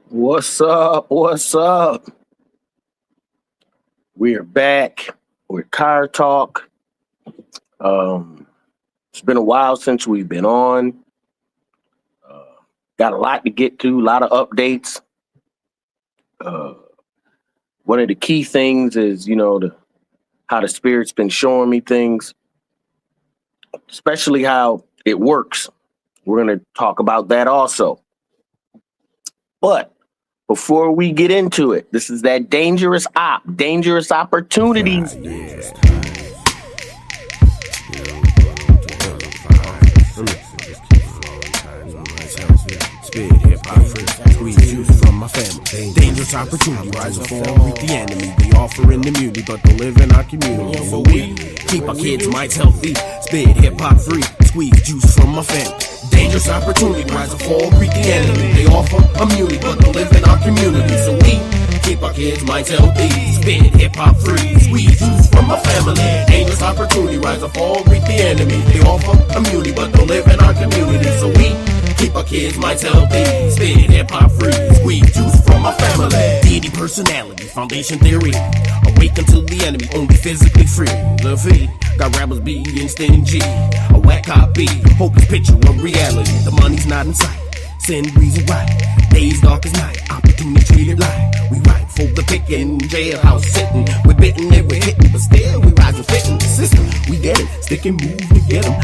What's up? What's up? We're back with Car Talk. It's been a while since we've been on. Got a lot to get to, a lot of updates. One of the key things is, how the Spirit's been showing me things, especially how it works. We're going to talk about that also. But before we get into it, this is that dangerous opportunities. Spit hip-hop free, squeeze juice from my family. Dangerous opportunity, rise and fall, meet the enemy. They offering immunity, but don't live in our community. So we keep our kids' minds healthy. Spit hip-hop free, squeeze juice from my family. Dangerous opportunity, rise and fall, greet the enemy. They offer immunity, but don't live in our community. So we keep our kids' minds healthy. Spit hip-hop free, squeeze juice from my family. Dangerous opportunity, rise and fall, greet the enemy. They offer immunity, but don't live in our community. So we keep our kids' minds healthy. Spit hip-hop free, squeeze juice from my family. Deity personality, foundation theory. Awaken to the enemy, only physically free. Lil' V, got rappers being stingy. A whack copy, hopeless picture of reality. The money's not in sight, sin reason why. Days dark as night, opportunity treated like. We ride for the pickin', jailhouse sitting. We're bitten and we're hitting, but still we rise and fit in the system. We get it, stick and move to get them.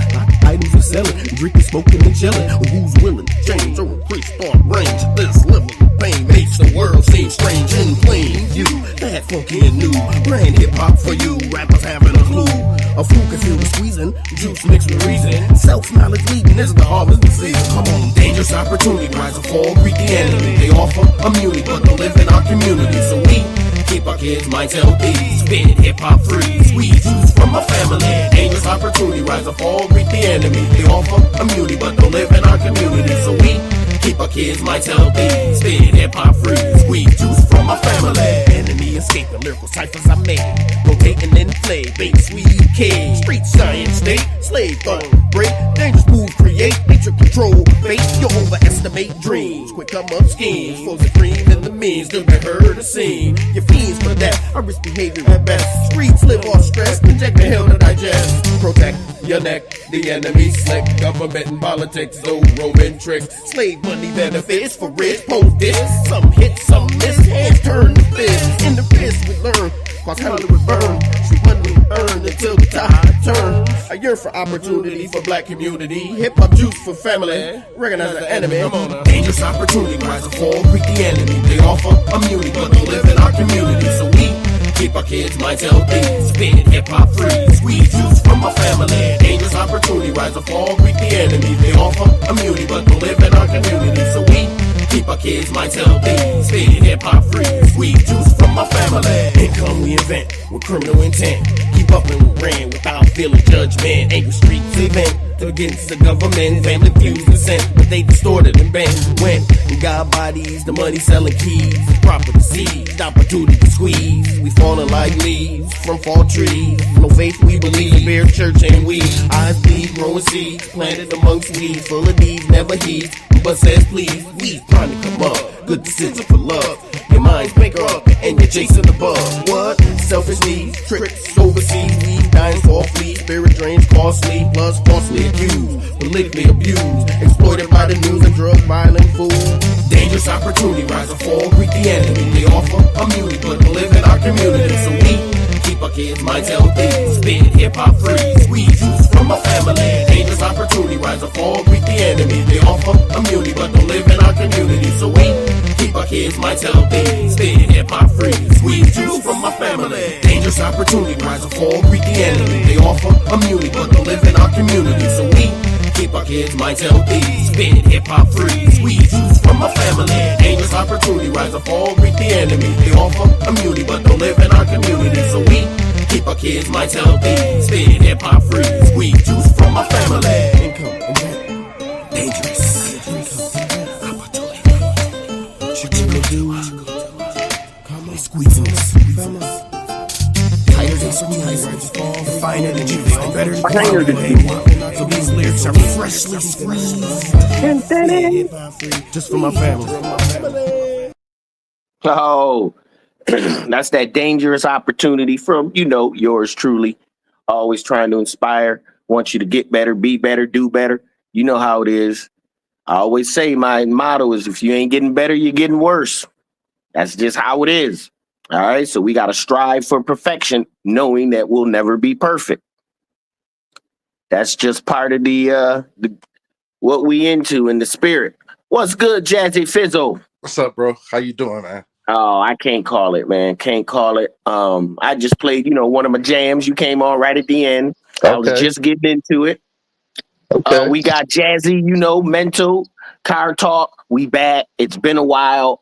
Items we're selling, drinking, smoking, and chilling. Who's willing to change or increase our range? This level of pain makes the world seem strange and plain view. That funky and new, brand hip hop for you. Rappers having a clue. A fool can feel the squeezing, juice mixed with reason. Self-knowledge leading is the harvest season. Come on, dangerous opportunity, rise and fall, greet the enemy. They offer immunity, but don't live in our community. So we keep our kids' minds healthy. Spit hip-hop free, squeeze juice from my family. Dangerous opportunity, rise and fall, greet the enemy. They offer immunity, but don't live in our community. So we keep our kids' minds healthy. Spit hip-hop free, squeeze juice from my family. Enemy escaping, lyrical ciphers I made. Rotating in play, bait, sweet cage. Street science, state, slave thought, break. Dangerous moves create, nature control, fate. You overestimate dreams, quick come up schemes. Flows the cream and the means, still be heard or seen. Your fiends for that, I risk behavior at best. Streets live off stress, inject the hell to digest. Protect your neck, the enemy slick. Government and politics, no Roman tricks. Slave money benefits for rich, post this. Some hit, some miss, hands turn to fist. In the fist we learn, cause Hollywood burn. Street money earn until the tide turn. A year for opportunity for black community. Hip hop juice for family, recognize the enemy. Come on now. Dangerous opportunity, rise and fall, greet the enemy. They offer immunity, but don't live in our community. So we keep our kids' minds healthy. Spit hip-hop free, squeeze juice from my family. Dangerous opportunity, rise and fall, greet the enemy. They offer immunity, but don't live in our community. So we keep our kids' minds healthy. Spit hip-hop free, squeeze juice from my family. Income we invent with criminal intent. Keep up and we ran without feeling judgment. Angry streets event against the government. Family views consent, but they distorted and bent. Went and got bodies, the money selling keys. Property seized, opportunity to squeeze. We falling like leaves from fall trees. No faith we believe, in bare church and we. Eyes bleed, growing seeds, planted amongst weeds. Full of these, never heeds, but says please. We trying to come up, good decision for love. Your mind's make up, and you're chasing the bug. What? Selfish needs, tricks overseas. We dying for fleas, spirit drains costly, plus falsely accused, politically abused, exploited by the news and drug violent fools. Dangerous opportunity, rise and fall, greet the enemy. They offer immunity, but don't live in our community. So we keep our kids' minds healthy. Spit hip-hop free, squeeze juice from my family. Dangerous opportunity, rise and fall, greet the enemy. They offer immunity, but don't live in our community. So we keep our kids' minds healthy. Spit hip-hop free, squeeze juice from my family. Dangerous opportunity, rise and fall, greet the enemy. They offer immunity, but don't live in our community. So we keep our kids' minds healthy. Spit hip-hop free, squeeze juice from my family. Dangerous opportunity, rise and fall, greet the enemy. They offer immunity, but don't live in our community. So we keep our kids' minds healthy. Spit hip-hop free, squeeze juice from my family. Income, invent, dangerous. Squeezing us. Tighter than squeeze. Finer than juice. Better than so these lyrics are freshly squeezed. Just for my family. Oh, that's that dangerous opportunity from, yours truly. Always trying to inspire, want you to get better, be better, do better. You know how it is. I always say my motto is if you ain't getting better, you're getting worse. That's just how it is. All right. So we got to strive for perfection, knowing that we'll never be perfect. That's just part of the what we into in the spirit. What's good, Jazzy Fizzle? What's up, bro? How you doing, man? Oh, I can't call it, man. Can't call it. I just played, one of my jams. You came on right at the end. I was just getting into it. Okay. We got Jazzy, mental, car talk. We back. It's been a while.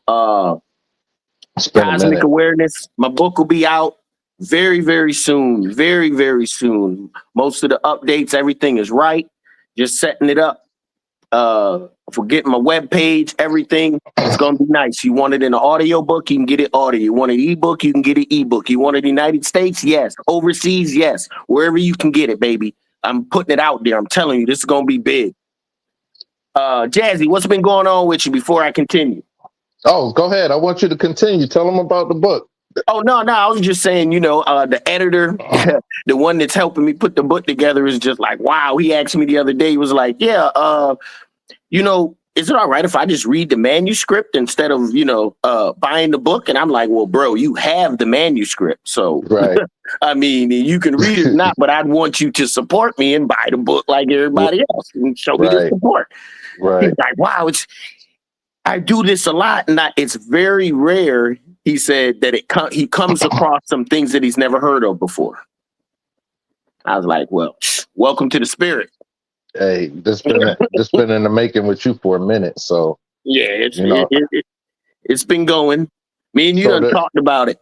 It's been a Cosmic minute. Awareness. My book will be out very, very soon. Very, very soon. Most of the updates, everything is right. Just setting it up. For getting my webpage, everything. It's gonna be nice. You want it in an audio book, you can get it audio. You want an ebook, you can get it ebook. You want it in the United States, yes. Overseas, yes. Wherever you can get it, baby. I'm putting it out there. I'm telling you, this is gonna be big. Jazzy, what's been going on with you before I continue? Oh, go ahead. I want you to continue. Tell them about the book. Oh, no. I was just saying, the editor, the one that's helping me put the book together is just like, wow. He asked me the other day, he was like, yeah, is it all right if I just read the manuscript instead of, buying the book? And I'm like, well, bro, you have the manuscript. So, Right. I mean, you can read it or not, but I'd want you to support me and buy the book like everybody else and show me the Right. support. Right. He's like, wow, I do this a lot, and it's very rare. He said that he comes across some things that he's never heard of before. I was like, well, welcome to the spirit. Hey, this been in the making with you for a minute, so yeah, it's been going. Me and you done talked about it.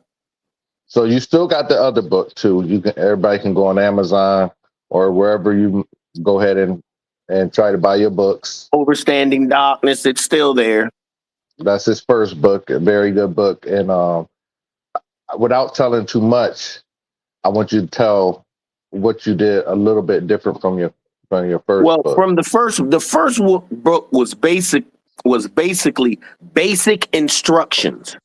So you still got the other book too. Everybody can go on Amazon or wherever you go ahead and try to buy your books. Overstanding Darkness, it's still there. That's his first book, a very good book. And without telling too much, I want you to tell what you did a little bit different from your first book. From the first book was basically basic instructions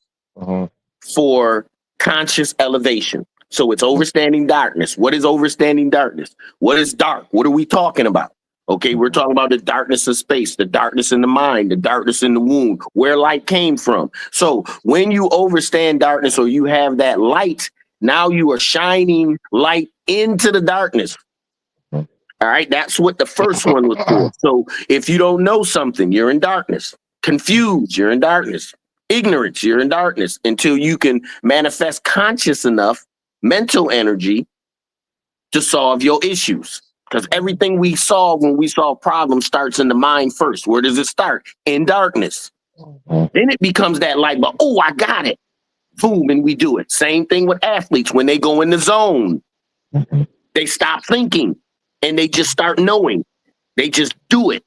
for conscious elevation. So it's Overstanding Darkness. What is Overstanding Darkness? What is dark? What are we talking about? Okay, we're talking about the darkness of space, the darkness in the mind, the darkness in the womb, where light came from. So when you overstand darkness or you have that light, now you are shining light into the darkness. All right, that's what the first one was for. So if you don't know something, you're in darkness. Confused, you're in darkness. Ignorance, you're in darkness until you can manifest conscious enough mental energy to solve your issues. Because everything we solve when we solve problems starts in the mind first. Where does it start? In darkness. Then it becomes that light bulb. Oh, I got it. Boom, and we do it. Same thing with athletes. When they go in the zone, they stop thinking and they just start knowing. They just do it.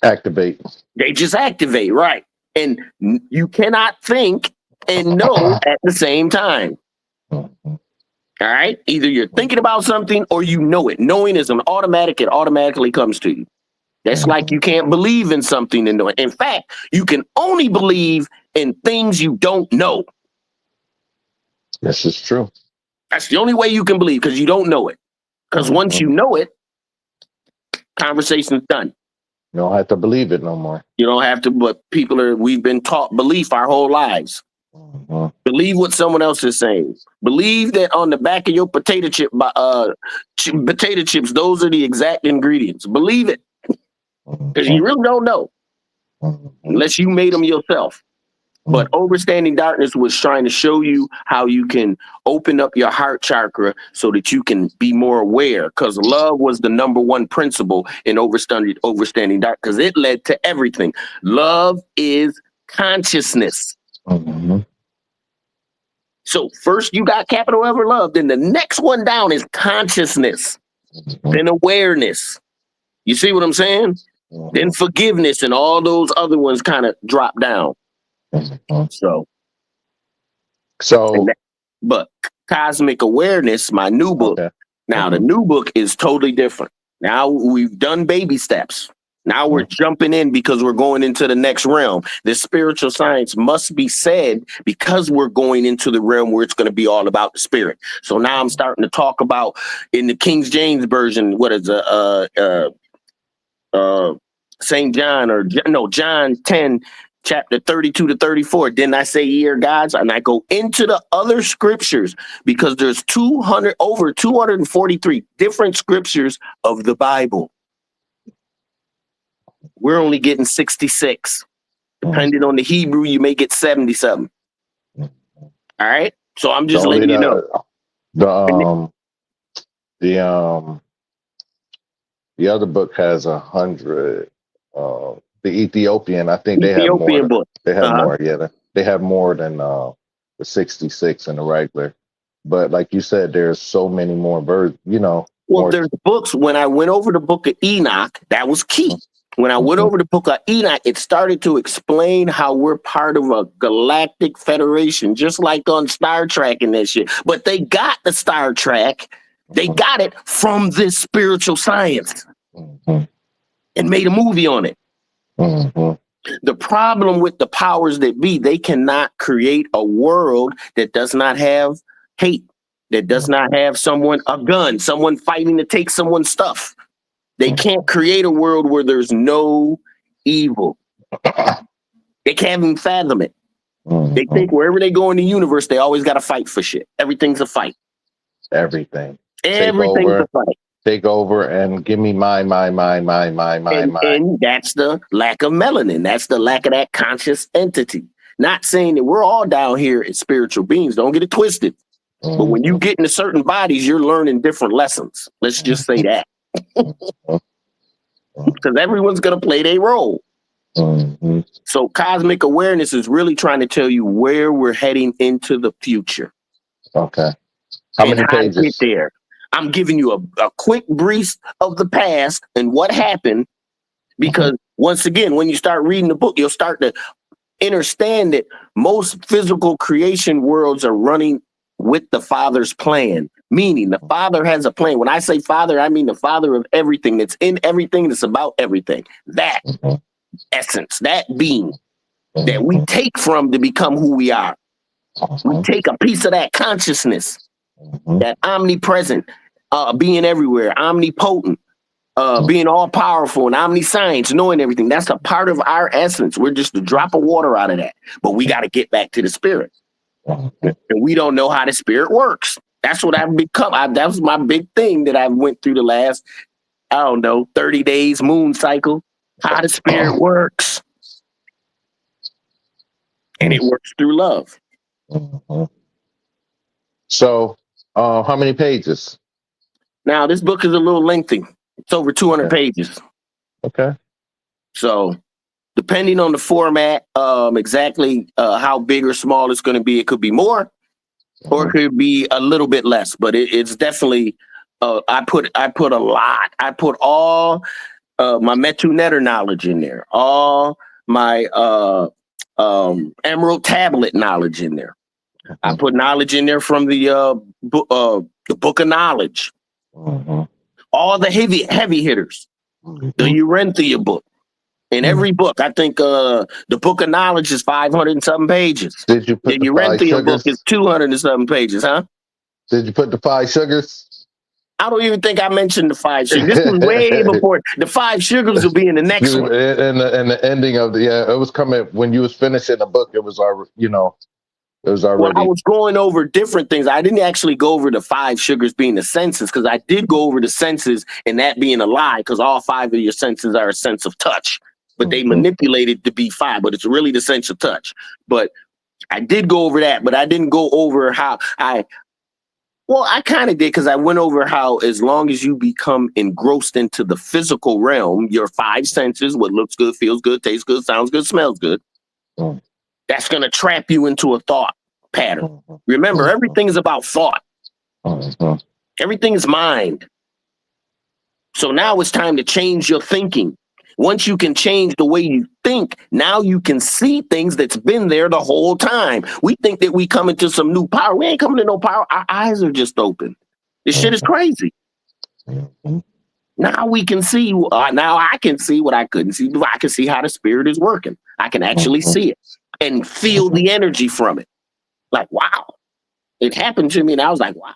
Activate. They just activate, right. And you cannot think and know at the same time. All right. Either you're thinking about something or you know it. Knowing is an automatic. It automatically comes to you. That's like you can't believe in something and know it. In fact, you can only believe in things you don't know. This is true. That's the only way you can believe because you don't know it. Because once you know it, conversation's done. You don't have to believe it no more. You don't have to, but we've been taught belief our whole lives. Believe what someone else is saying. Believe that on the back of your potato chips, those are the exact ingredients. Believe it. Because you really don't know unless you made them yourself. But Overstanding Darkness was trying to show you how you can open up your heart chakra so that you can be more aware. Because love was the number one principle in Overstanding Dark, because it led to everything. Love is consciousness. So first you got capital L love, then the next one down is consciousness, then awareness. You see what I'm saying? Then forgiveness and all those other ones kind of drop down. But Cosmic Awareness, my new book. Now the new book is totally different. Now we've done baby steps. Now we're jumping in because we're going into the next realm. This spiritual science must be said because we're going into the realm where it's going to be all about the spirit. So now I'm starting to talk about in the King James version, what is St. John John 10, chapter 32 to 34. Didn't I say ye are gods? And I go into the other scriptures because there's over 243 different scriptures of the Bible. We're only getting 66. Depending on the Hebrew, you may get 77. All right. So I'm just letting you know. The other book has 100. The Ethiopian, I think they have more. Book. They have more. Yeah, they have more than the 66 in the regular. But like you said, there's so many more birds. Well, there's books. When I went over the book of Enoch, that was key. When I went over the book of Enoch, it started to explain how we're part of a galactic federation, just like on Star Trek and that shit. But they got the Star Trek. They got it from this spiritual science and made a movie on it. The problem with the powers that be, they cannot create a world that does not have hate, that does not have a gun, someone fighting to take someone's stuff. They can't create a world where there's no evil. They can't even fathom it. They think wherever they go in the universe, they always got to fight for shit. Everything's a fight. Everything's a fight. Take over and give me mine. And that's the lack of melanin. That's the lack of that conscious entity. Not saying that we're all down here as spiritual beings. Don't get it twisted. But when you get into certain bodies, you're learning different lessons. Let's just say that. Because everyone's going to play their role. So cosmic awareness is really trying to tell you where we're heading into the future. Okay. How many pages? To get there. I'm giving you a quick brief of the past and what happened. Because once again, when you start reading the book, you'll start to understand that most physical creation worlds are running with the Father's plan. Meaning the Father has a plan. When I say Father, I mean the Father of everything that's in everything, that's about everything. That essence, that being that we take from to become who we are. We take a piece of that consciousness, that omnipresent, being everywhere, omnipotent, being all powerful and omniscience, knowing everything. That's a part of our essence. We're just a drop of water out of that. But we got to get back to the spirit. And we don't know how the spirit works. That's what I've become. That was my big thing that I went through the last, 30 days moon cycle, how the spirit works. And it works through love. So, how many pages? Now, this book is a little lengthy. It's over 200 pages. Okay. So, depending on the format, exactly how big or small it's going to be, it could be more. Or it could be a little bit less, but it's definitely. I put a lot. I put all my Metu Neter knowledge in there, all my Emerald Tablet knowledge in there. I put knowledge in there from the book of knowledge. All the heavy hitters. The Urantia book. In every book, I think the book of knowledge is 500 and something pages. Did you put the Urantia book is 200 and something pages, huh? Did you put the 5 sugars? I don't even think I mentioned the 5 sugars. This was way before. The 5 sugars will be in the next one. And the ending of it was coming when you was finishing the book. It was already, it was already. Well, I was going over different things. I didn't actually go over the 5 sugars being the senses, because I did go over the senses and that being a lie, because all 5 of your senses are a sense of touch. But they manipulated to be 5, but it's really the sense of touch. But I did go over that, but I didn't go over how I kind of did, because I went over how as long as you become engrossed into the physical realm, your 5 senses, what looks good, feels good, tastes good, sounds good, smells good, that's going to trap you into a thought pattern. Remember, everything is about thought. Everything is mind. So now it's time to change your thinking. Once you can change the way you think, now you can see things that's been there the whole time. We think that we come into some new power. We ain't coming to no power. Our eyes are just open. This shit is crazy. Now we can see. Now I can see what I couldn't see. I can see how the spirit is working. I can actually see it and feel the energy from it. Like, wow, it happened to me, and I was like, wow.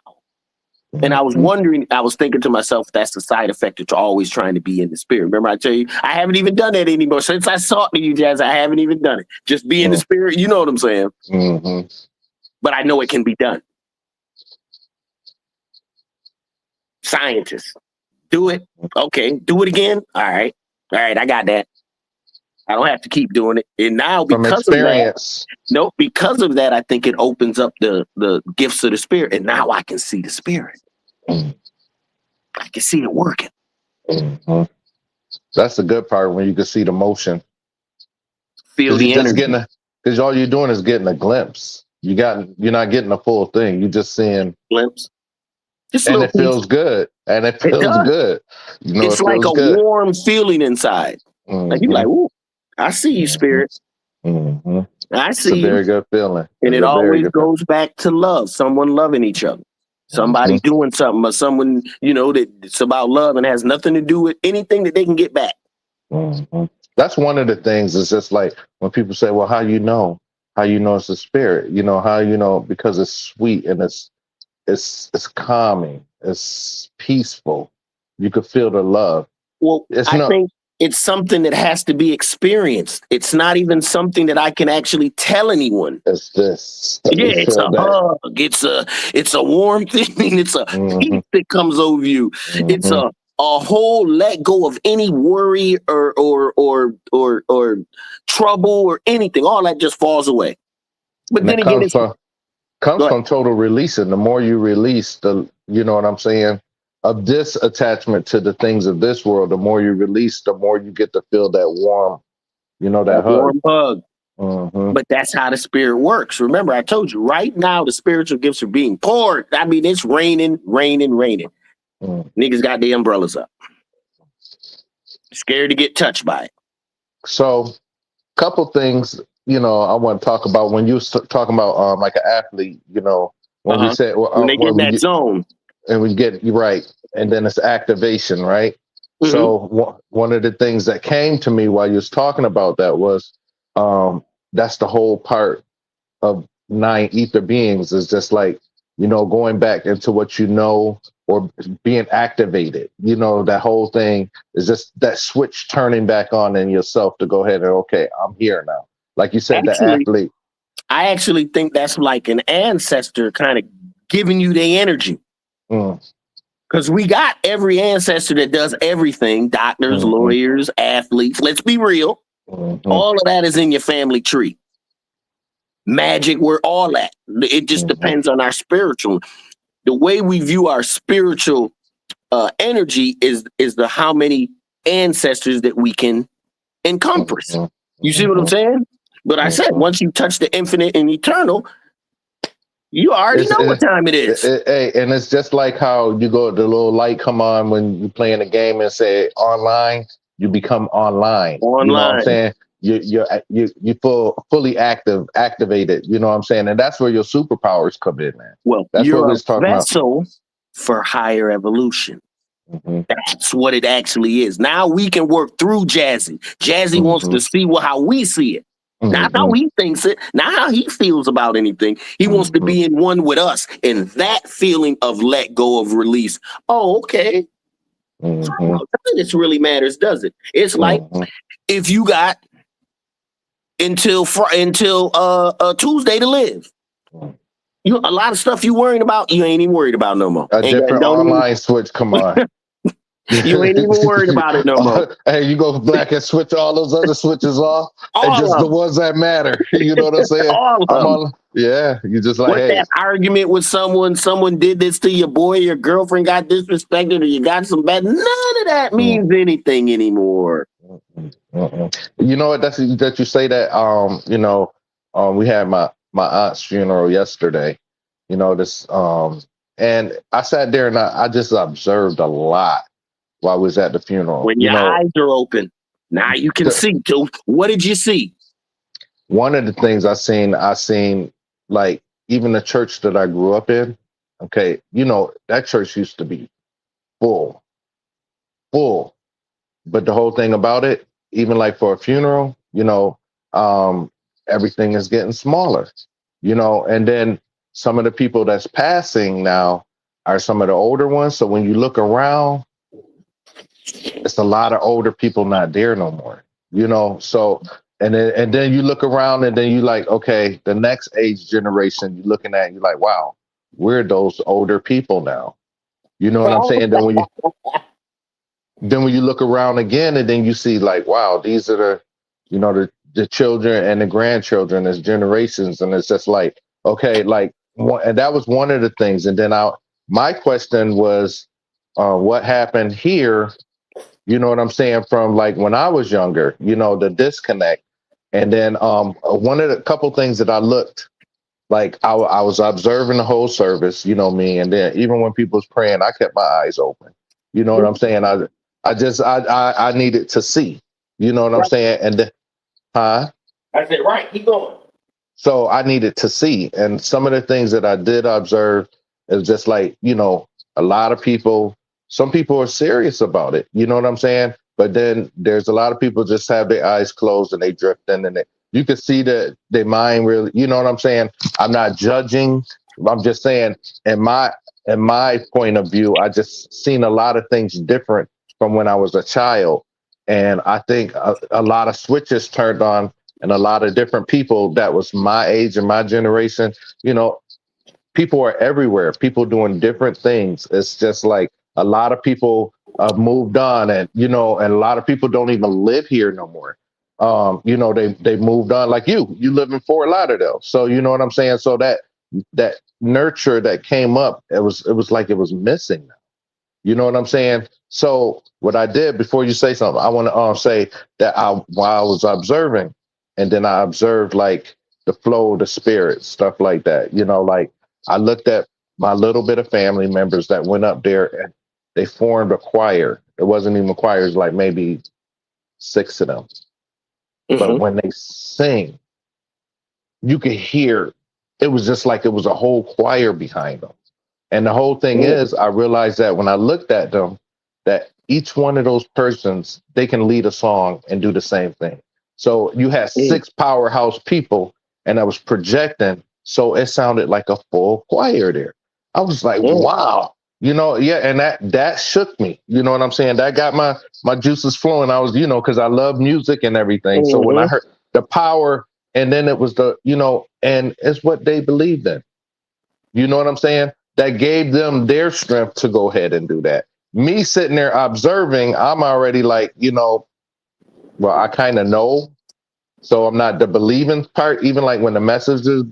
And I was wondering, I was thinking to myself, that's the side effect that you're always trying to be in the spirit. Remember, I tell you, I haven't even done that anymore. Since I talked to you, Jazz, I haven't even done it. Just be in the spirit. You know what I'm saying? Mm-hmm. But I know it can be done. Scientists, do it. Okay, do it again. All right, I got that. I don't have to keep doing it. And now because of that, I think it opens up the gifts of the spirit. And now I can see the spirit. I can see it working. Mm-hmm. That's the good part, when you can see the motion. Feel the energy. Because all you're doing is getting a glimpse. You're not getting the full thing. You're just seeing glimpse. And it feels good. And it feels good. You know, it's like a warm feeling inside. Mm-hmm. Like you're like, ooh, I see you, spirit. Mm-hmm. I see it's a very good feeling. And it always goes back to love, someone loving each other. Somebody doing something, or someone, that it's about love and has nothing to do with anything that they can get back. Mm-hmm. That's one of the things. It's just like when people say, well, how you know it's a spirit, how because it's sweet and it's calming, it's peaceful. You could feel the love. Well, I think it's something that has to be experienced. It's not even something that I can actually tell anyone. It's this. Yeah, it's a hug. It's a warm feeling. It's a peace that comes over you. Mm-hmm. It's a whole let go of any worry or trouble or anything. All that just falls away. But then again, it comes from total releasing. The more you release, you know what I'm saying, of this attachment to the things of this world, the more you release, the more you get to feel that warm, that warm hug. Mm-hmm. But that's how the spirit works. Remember, I told you, right now the spiritual gifts are being poured. I mean, it's raining. Niggas got the umbrellas up. Scared to get touched by it. So, couple things, I want to talk about when you talking about like an athlete, when we said when they get in that zone. And we get right, and then it's activation, right? Mm-hmm. So one of the things that came to me while you was talking about that was that's the whole part of 9 ether beings, is just like, going back into what or being activated. That whole thing is just that switch turning back on in yourself to go ahead and, okay, I'm here now. Like you said, the athlete. I actually think that's like an ancestor kind of giving you the energy. Because we got every ancestor that does everything, doctors, lawyers, athletes. Let's be real. All of that is in your family tree. Magic, we're all at. It just depends on our spiritual. The way we view our spiritual energy is the how many ancestors that we can encompass. You see what I'm saying? But I said, once you touch the infinite and eternal, you already know what time it is. And it's just like how you go, the little light come on when you're playing a game and say online, you become online. You know what I'm saying? You feel fully activated. You know what I'm saying? And that's where your superpowers come in, man. Well, that's you're what a vessel for higher evolution. That's what it actually is. Now we can work through Jazzy. Jazzy wants to see how we see it. Not how he thinks it, not how he feels about anything. He wants to be in one with us. And that feeling of let go, of release. Oh, okay. This really matters, does it? It's like if you got until Tuesday to live. A lot of stuff you worrying about, you ain't even worried about no more. A different online switch, come on. You ain't even worried about it no more. Hey, you go black and switch all those other switches off, and just the ones that matter. You know what I'm saying? You just like, hey, that argument with someone did this to your boy, your girlfriend got disrespected, or you got some bad. None of that means anything anymore. You know what? That you say that. We had my aunt's funeral yesterday. And I sat there and I just observed a lot while I was at the funeral. When your eyes are open, now you can see. What did you see? One of the things I seen like even the church that I grew up in. Okay, that church used to be full. full. But the whole thing about it, even like for a funeral, everything is getting smaller, and then some of the people that's passing now are some of the older ones. So when you look around, it's a lot of older people not there no more, so and then you look around and then you like, okay, the next age generation you're looking at, you're like, wow, we're those older people now. You know what I'm saying? Then when you look around again and then you see like, wow, these are the children and the grandchildren as generations. And it's just like, okay, like, and that was one of the things. And then my question was, what happened here? You know what I'm saying? From like when I was younger, the disconnect. And then one of the couple things that I looked, like I was observing the whole service, me. And then even when people was praying, I kept my eyes open. You know what I'm saying? I needed to see, you know what I'm saying? And then, I said, right, keep going. So I needed to see. And some of the things that I did observe is just like, a lot of people, some people are serious about it. You know what I'm saying? But then there's a lot of people just have their eyes closed and they drift in and you can see that their mind really, you know what I'm saying? I'm not judging. I'm just saying in my point of view, I just seen a lot of things different from when I was a child. And I think a lot of switches turned on and a lot of different people that was my age and my generation, people are everywhere, people doing different things. It's just like a lot of people moved on and, and a lot of people don't even live here no more. They moved on like you live in Fort Lauderdale. So, you know what I'm saying? So that nurture that came up, it was like it was missing now. You know what I'm saying? So what I did before you say something, I want to say that while I was observing, and then I observed like the flow of the spirit, stuff like that. Like I looked at my little bit of family members that went up there and they formed a choir. It wasn't even a choir, it was like maybe 6 of them. Mm-hmm. But when they sing, you could hear, it was just like it was a whole choir behind them. And the whole thing is, I realized that when I looked at them, that each one of those persons, they can lead a song and do the same thing. So you had 6 powerhouse people and I was projecting. So it sounded like a full choir there. I was like, wow, and that shook me. You know what I'm saying? That got my juices flowing. I was, because I love music and everything. So when I heard the power, and then it was and it's what they believed in. You know what I'm saying? That gave them their strength to go ahead and do that. Me sitting there observing, I'm already like, well, I kind of know. So I'm not the believing part. Even like when the message is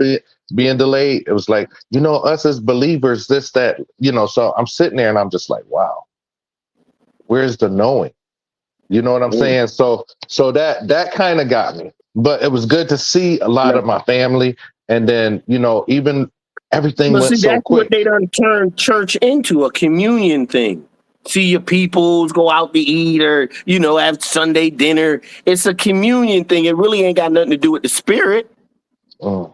being delayed, it was like, us as believers, this, that, so I'm sitting there and I'm just like, wow, where's the knowing? You know what I'm saying? So that kind of got me. But it was good to see a lot of my family. And then, even everything went so quick. What they done turned church into, a communion thing. See your peoples, go out to eat or, have Sunday dinner. It's a communion thing. It really ain't got nothing to do with the spirit. You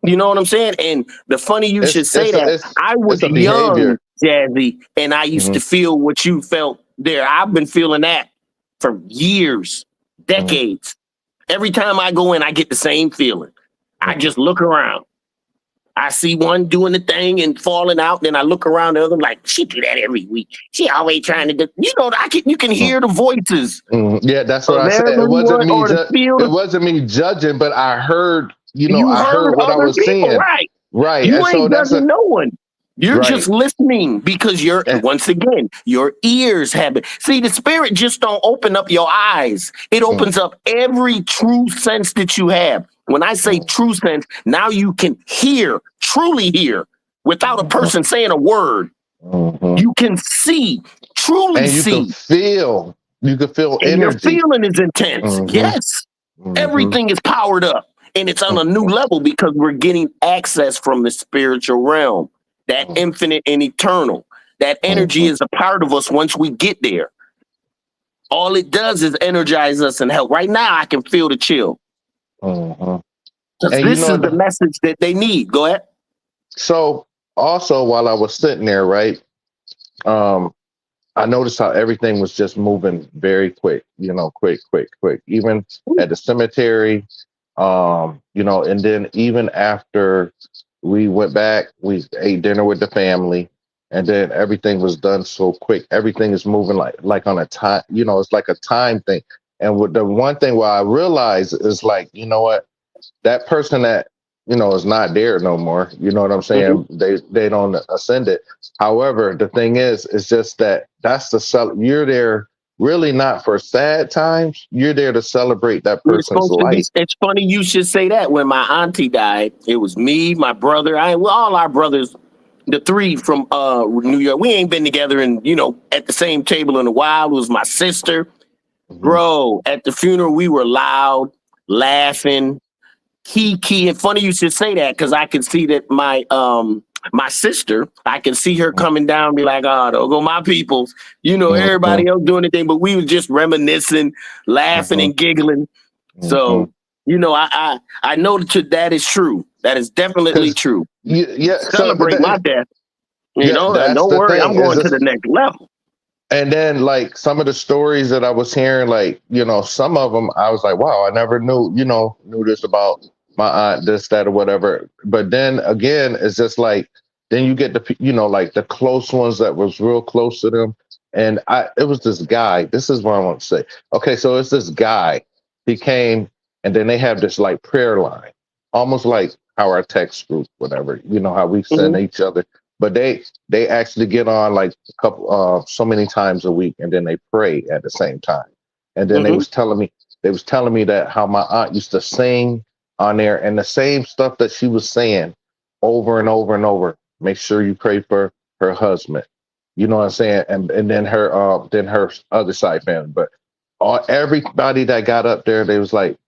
know what I'm saying? And the funny you should say that. I was young, Jazzy, and I used to feel what you felt there. I've been feeling that for years, decades. Every time I go in, I get the same feeling. I just look around. I see one doing the thing and falling out. Then I look around the other, like, she do that every week. She always trying to do, you can hear the voices. Yeah, that's what I said. It wasn't me judging, but I heard, I heard what I was seeing. Right. You ain't judging no one. You're just listening because once again, your ears have it. See, the spirit just don't open up your eyes. It opens up every true sense that you have. When I say true sense, now you can truly hear, without a person saying a word. You can see, truly see. You can feel and energy. Your feeling is intense. Yes. Everything is powered up. And it's on a new level because we're getting access from the spiritual realm. That infinite and eternal. That energy is a part of us once we get there. All it does is energize us and help. Right now, I can feel the chill. This is the message that they need. Go ahead. So also, while I was sitting there, right, I noticed how everything was just moving very quick, quick, quick, quick. Even at the cemetery, and then even after we went back, we ate dinner with the family, and then everything was done so quick. Everything is moving like on a time, it's like a time thing. And with the one thing where I realized is like, you know what, that person that is not there no more. You know what I'm saying? They don't ascend it. However, the thing is, it's just that's you're there really not for sad times. You're there to celebrate that We're person's supposed to be. life. It's funny you should say that. When my auntie died, it was me, my brother, all our brothers, the three from New York. We ain't been together and at the same table in a while. It was my sister, bro. At the funeral, we were loud, laughing, key. And funny you should say that because I could see that my sister, I can see her coming down, be like, "Oh, don't go my peoples." Everybody else doing anything, but we was just reminiscing, laughing and giggling. So, I know that is true. That is definitely true. Celebrate my death. Don't worry, I'm going to the next level. And then, like, some of the stories that I was hearing, like, some of them, I was like, wow, I never knew this about my aunt, this, that, or whatever. But then again, it's just like, then you get the, like the close ones that was real close to them. And it was this guy. This is what I want to say. Okay, so it's this guy. He came, and then they have this like prayer line, almost like how our text group, whatever, how we send each other. But they actually get on like a couple so many times a week, and then they pray at the same time. And then they was telling me that how my aunt used to sing on there, and the same stuff that she was saying over and over and over. Make sure you pray for her husband. You know what I'm saying? And then her other side family. But everybody that got up there, they was like,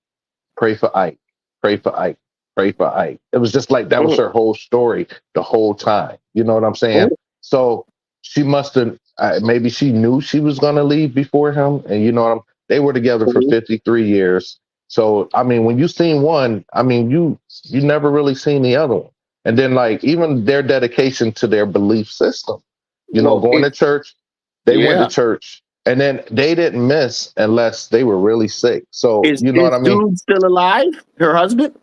pray for Ike, pray for Ike, pray for Ike. It was just like that was her whole story the whole time. You know what I'm saying? So she must have, maybe she knew she was going to leave before him. And they were together for 53 years. So, I mean, when you seen one, I mean, you never really seen the other one. And then like even their dedication to their belief system, going to church, they went to church. And then they didn't miss unless they were really sick. So, you know what I mean? Dude still alive? Her husband?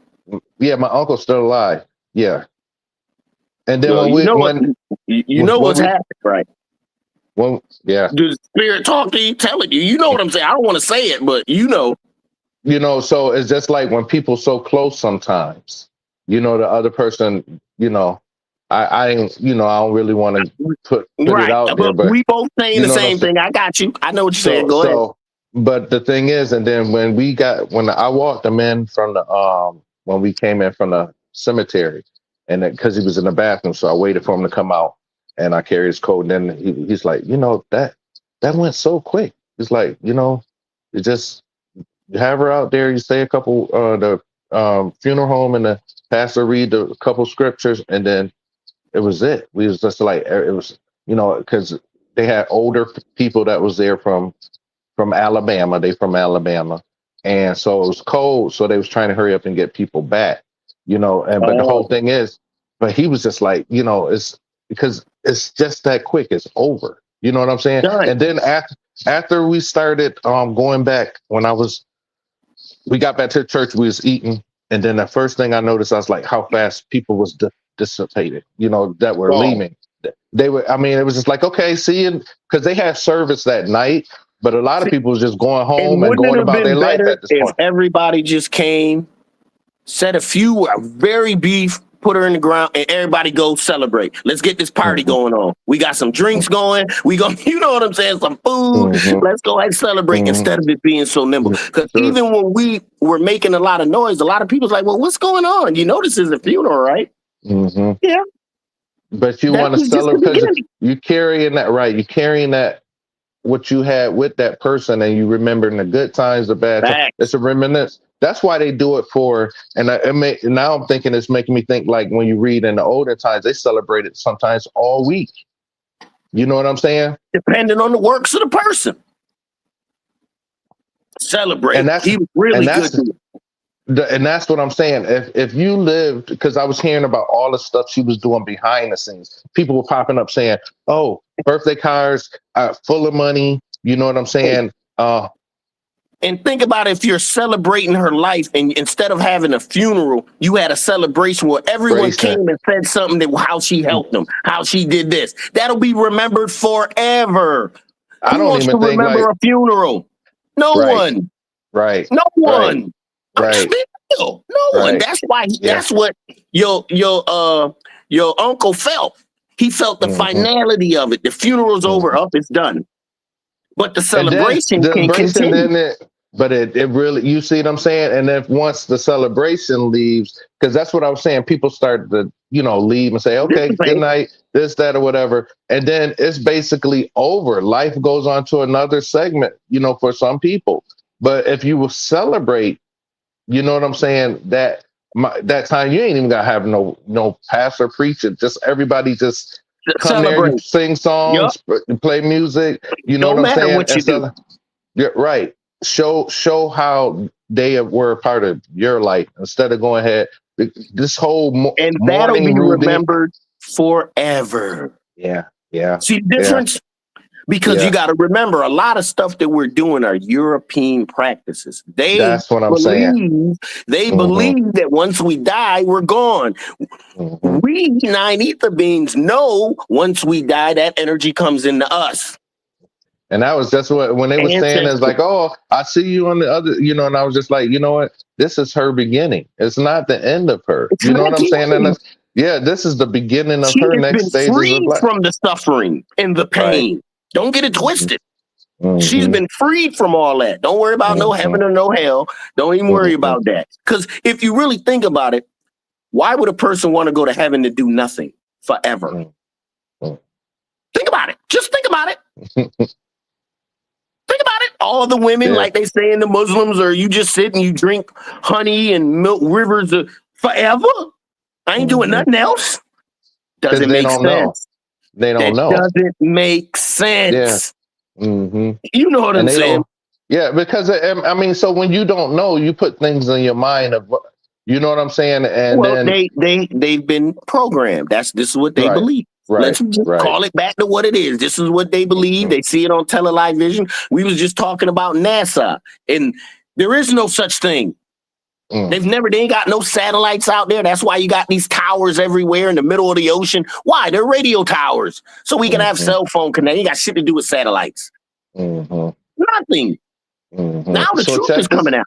Yeah, my uncle's still alive. Yeah. And then what's happening, right? Do the spirit talk to you, telling you? You know what I'm saying? I don't want to say it, but so it's just like when people so close sometimes, the other person, I don't really want to put it out there, but we both saying the same thing. I got you. I know what you're saying. Go ahead. But the thing is, and then when I walked him in from the when we came in from the cemetery, and because he was in the bathroom, so I waited for him to come out, and I carried his coat. And then he's like, that went so quick. It's like, you just have her out there. You say a couple the funeral home, and the pastor read a couple scriptures, and then it was it. We was just like, it was, because they had older people that was there from Alabama. They from Alabama. And so it was cold. So they was trying to hurry up and get people back, but the whole thing is, but he was just like, it's because it's just that quick. It's over. You know what I'm saying? Right. And then after we started going back, we got back to the church, we was eating. And then the first thing I noticed, I was like, how fast people was dissipated, that were leaving. They were, I mean, it was just like, okay, see you, because they had service that night, but a lot of people was just going home and going about their life at this point. Everybody just came, said a few very brief, put her in the ground, and everybody go celebrate. Let's get this party going on. We got some drinks going. We go, you know what I'm saying? Some food. Let's go ahead and celebrate instead of it being so nimble. Because even when we were making a lot of noise, a lot of people's like, well, what's going on? This is a funeral, right? Yeah. But you want to celebrate because you carrying that, right? You carrying that, what you had with that person, and you remembering the good times, the bad times. It's a reminiscence. That's why they do it for, and now I'm thinking it's making me think like when you read in the older times, they celebrated sometimes all week. You know what I'm saying? Depending on the works of the person. Celebrate. And that's, he was really good to it. And that's what I'm saying. If you lived, because I was hearing about all the stuff she was doing behind the scenes, people were popping up saying, "Oh, birthday cards full of money." You know what I'm saying? And think about if you're celebrating her life, and instead of having a funeral, you had a celebration where everyone came and said something that how she helped them, how she did this. That'll be remembered forever. I don't even think remember a funeral. No one. Right. No one. Right. No one. That's why. That's what your uncle felt. He felt the finality of it. The funeral's over. Up, it's done. But the celebration can continue. But it really, you see what I'm saying? And if once the celebration leaves, because that's what I was saying, people start to, leave and say, okay, good night, this, that, or whatever. And then it's basically over. Life goes on to another segment, for some people. But if you will celebrate, you know what I'm saying, that time, you ain't even gonna have no pastor preaching, just everybody just come there, sing songs, play music, you know what I'm saying? What you do. Yeah, right. Show how they were a part of your life instead of going ahead. This whole and that'll be remembered forever. Yeah. See the difference? Because you got to remember, a lot of stuff that we're doing are European practices. That's what I'm saying. They believe that once we die, we're gone. We 9 ether beings know once we die, that energy comes into us. And that was just what, when they were saying, it's like, oh, I see you on the other, and I was just like, you know what? This is her beginning. It's not the end of her. You know what I'm saying? And this is the beginning of her next stages of life. From the suffering and the pain. Right. Don't get it twisted. She's been freed from all that. Don't worry about no heaven or no hell. Don't even worry about that. Because if you really think about it, why would a person want to go to heaven to do nothing forever? Think about it. Just think about it. Think about it. All the women, like they say in the Muslims, or you just sit and you drink honey and milk rivers forever. I ain't doing nothing else. Doesn't make sense. They don't know. Doesn't make sense. Yeah. You know what I'm saying? Yeah, because I mean, so when you don't know, you put things in your mind of, you know what I'm saying, and then they've been programmed. This is what they believe. Right, Let's just call it back to what it is. This is what they believe. They see it on Telelive Vision. We was just talking about NASA, and there is no such thing. They ain't got no satellites out there. That's why you got these towers everywhere in the middle of the ocean. Why? They're radio towers. So we can have cell phone connect. You got shit to do with satellites. Nothing. Now the truth is coming out.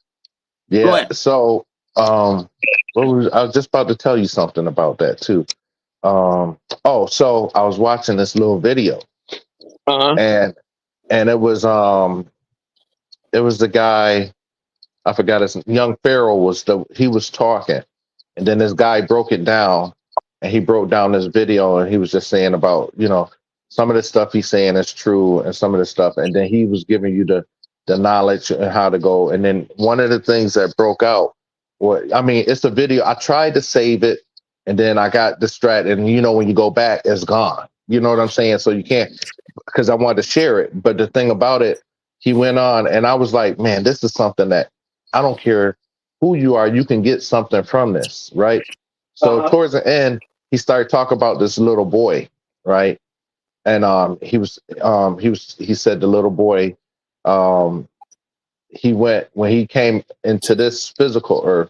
Yeah. So I was just about to tell you something about that too. So I was watching this little video, and it was the guy, I forgot his young Pharaoh he was talking, and then this guy broke it down, and he broke down this video, and he was just saying about, some of the stuff he's saying is true, and some of the stuff, and then he was giving you the knowledge and how to go. And then one of the things that broke out, it's a video. I tried to save it, and then I got distracted, and when you go back, it's gone. You know what I'm saying? So you can't, because I wanted to share it. But the thing about it, he went on, and I was like, man, this is something that I don't care who you are, you can get something from this, right? So towards the end, he started talking about this little boy, right? And he said the little boy, when he came into this physical earth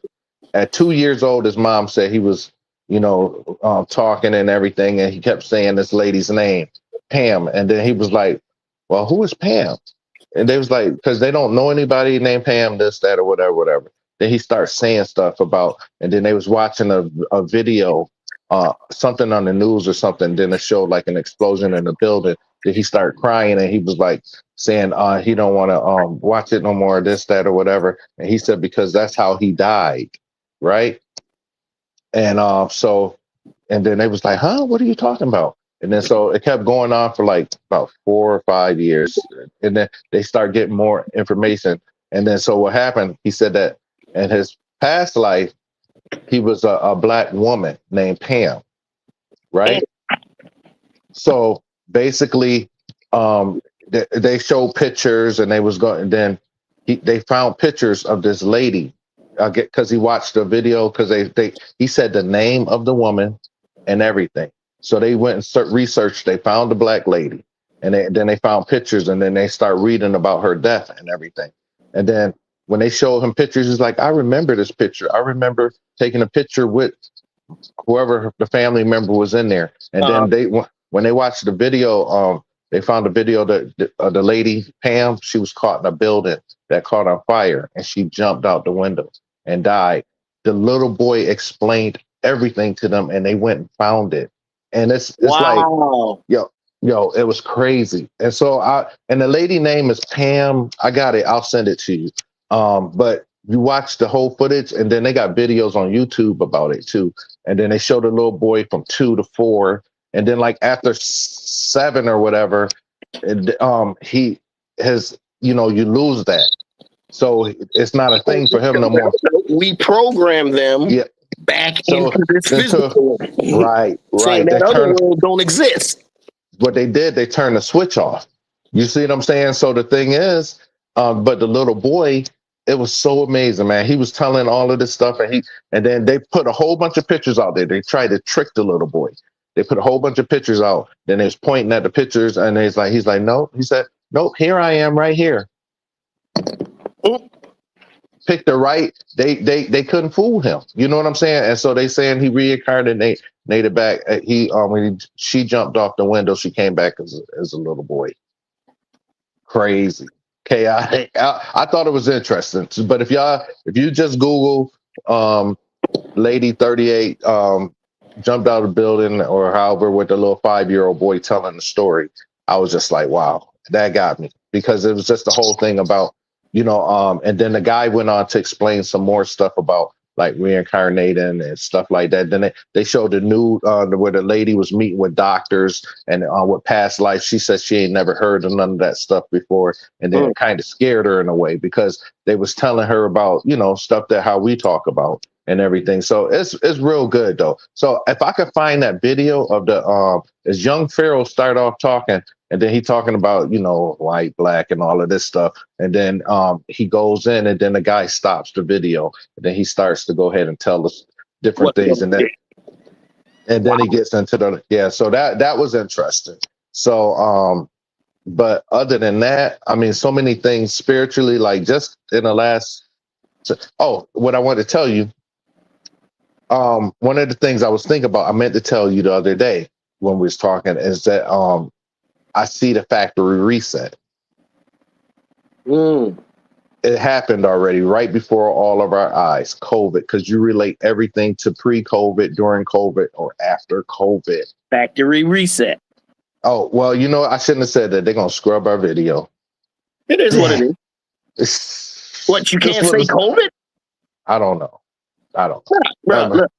at 2 years old, his mom said he was, talking and everything, and he kept saying this lady's name, Pam, and then he was like, well, who is Pam? And they was like, because they don't know anybody named Pam, this, that, or whatever. Then he starts saying stuff about, and then they was watching a video, something on the news or something. Then it showed like an explosion in the building. Then he started crying, and he was like saying he don't want to watch it no more, this, that, or whatever. And he said because that's how he died, right? And and then they was like, huh, what are you talking about? And then so it kept going on for like about 4 or 5 years. And then they start getting more information. And then so what happened, he said that in his past life, he was a black woman named Pam, right? So basically, they showed pictures, and they was going, and then they found pictures of this lady because he watched the video because he said the name of the woman and everything. So they went and researched. They found the black lady, and then they found pictures, and then they start reading about her death and everything. And then when they showed him pictures, he's like, I remember this picture. I remember taking a picture with whoever the family member was in there. And then when they watched the video, they found a video that the lady Pam, she was caught in a building that caught on fire, and she jumped out the window and died. The little boy explained everything to them, and they went and found it. And it's wow. like, yo, it was crazy. And so and the lady name is Pam. I got it. I'll send it to you. But you watch the whole footage, and then they got videos on YouTube about it too. And then they show the little boy from 2 to 4, and then like after 7 or whatever, he has, you lose that. So it's not a thing for him no more. We program them back into this physical. Right. Saying that other world don't exist. What they did, they turned the switch off. You see what I'm saying? So the thing is, but the little boy, it was so amazing, man. He was telling all of this stuff, and then they put a whole bunch of pictures out there. They tried to trick the little boy. They put a whole bunch of pictures out. Then they was pointing at the pictures, and he's like, no. He said, nope, here I am right here. Picked the right. They couldn't fool him. You know what I'm saying? And so they saying he reincarnated back. When she jumped off the window, she came back as a little boy. Crazy. Chaotic. I thought it was interesting. But if you just Google lady 38 jumped out of the building or however with the little 5-year-old boy telling the story, I was just like, wow, that got me, because it was just the whole thing about, and then the guy went on to explain some more stuff about like reincarnating and stuff like that. Then they showed the nude where the lady was meeting with doctors and with past life. She said she ain't never heard of none of that stuff before. And then it kind of scared her in a way, because they was telling her about, stuff that how we talk about and everything. So it's real good though. So if I could find that video of the as young Pharaoh start off talking, and then he talking about, white, black, and all of this stuff. And then he goes in, and then the guy stops the video. And then he starts to go ahead and tell us different things. And then he gets into so that was interesting. So, but other than that, I mean, so many things spiritually, like just in the last, what I wanted to tell you, one of the things I was thinking about, I meant to tell you the other day when we was talking, is that I see the factory reset. It happened already right before all of our eyes, COVID, because you relate everything to pre-COVID, during COVID, or after COVID. Factory reset. Oh, well, I shouldn't have said that. They're going to scrub our video. It is what it is. What, you can't say COVID? I don't know. Bro, look,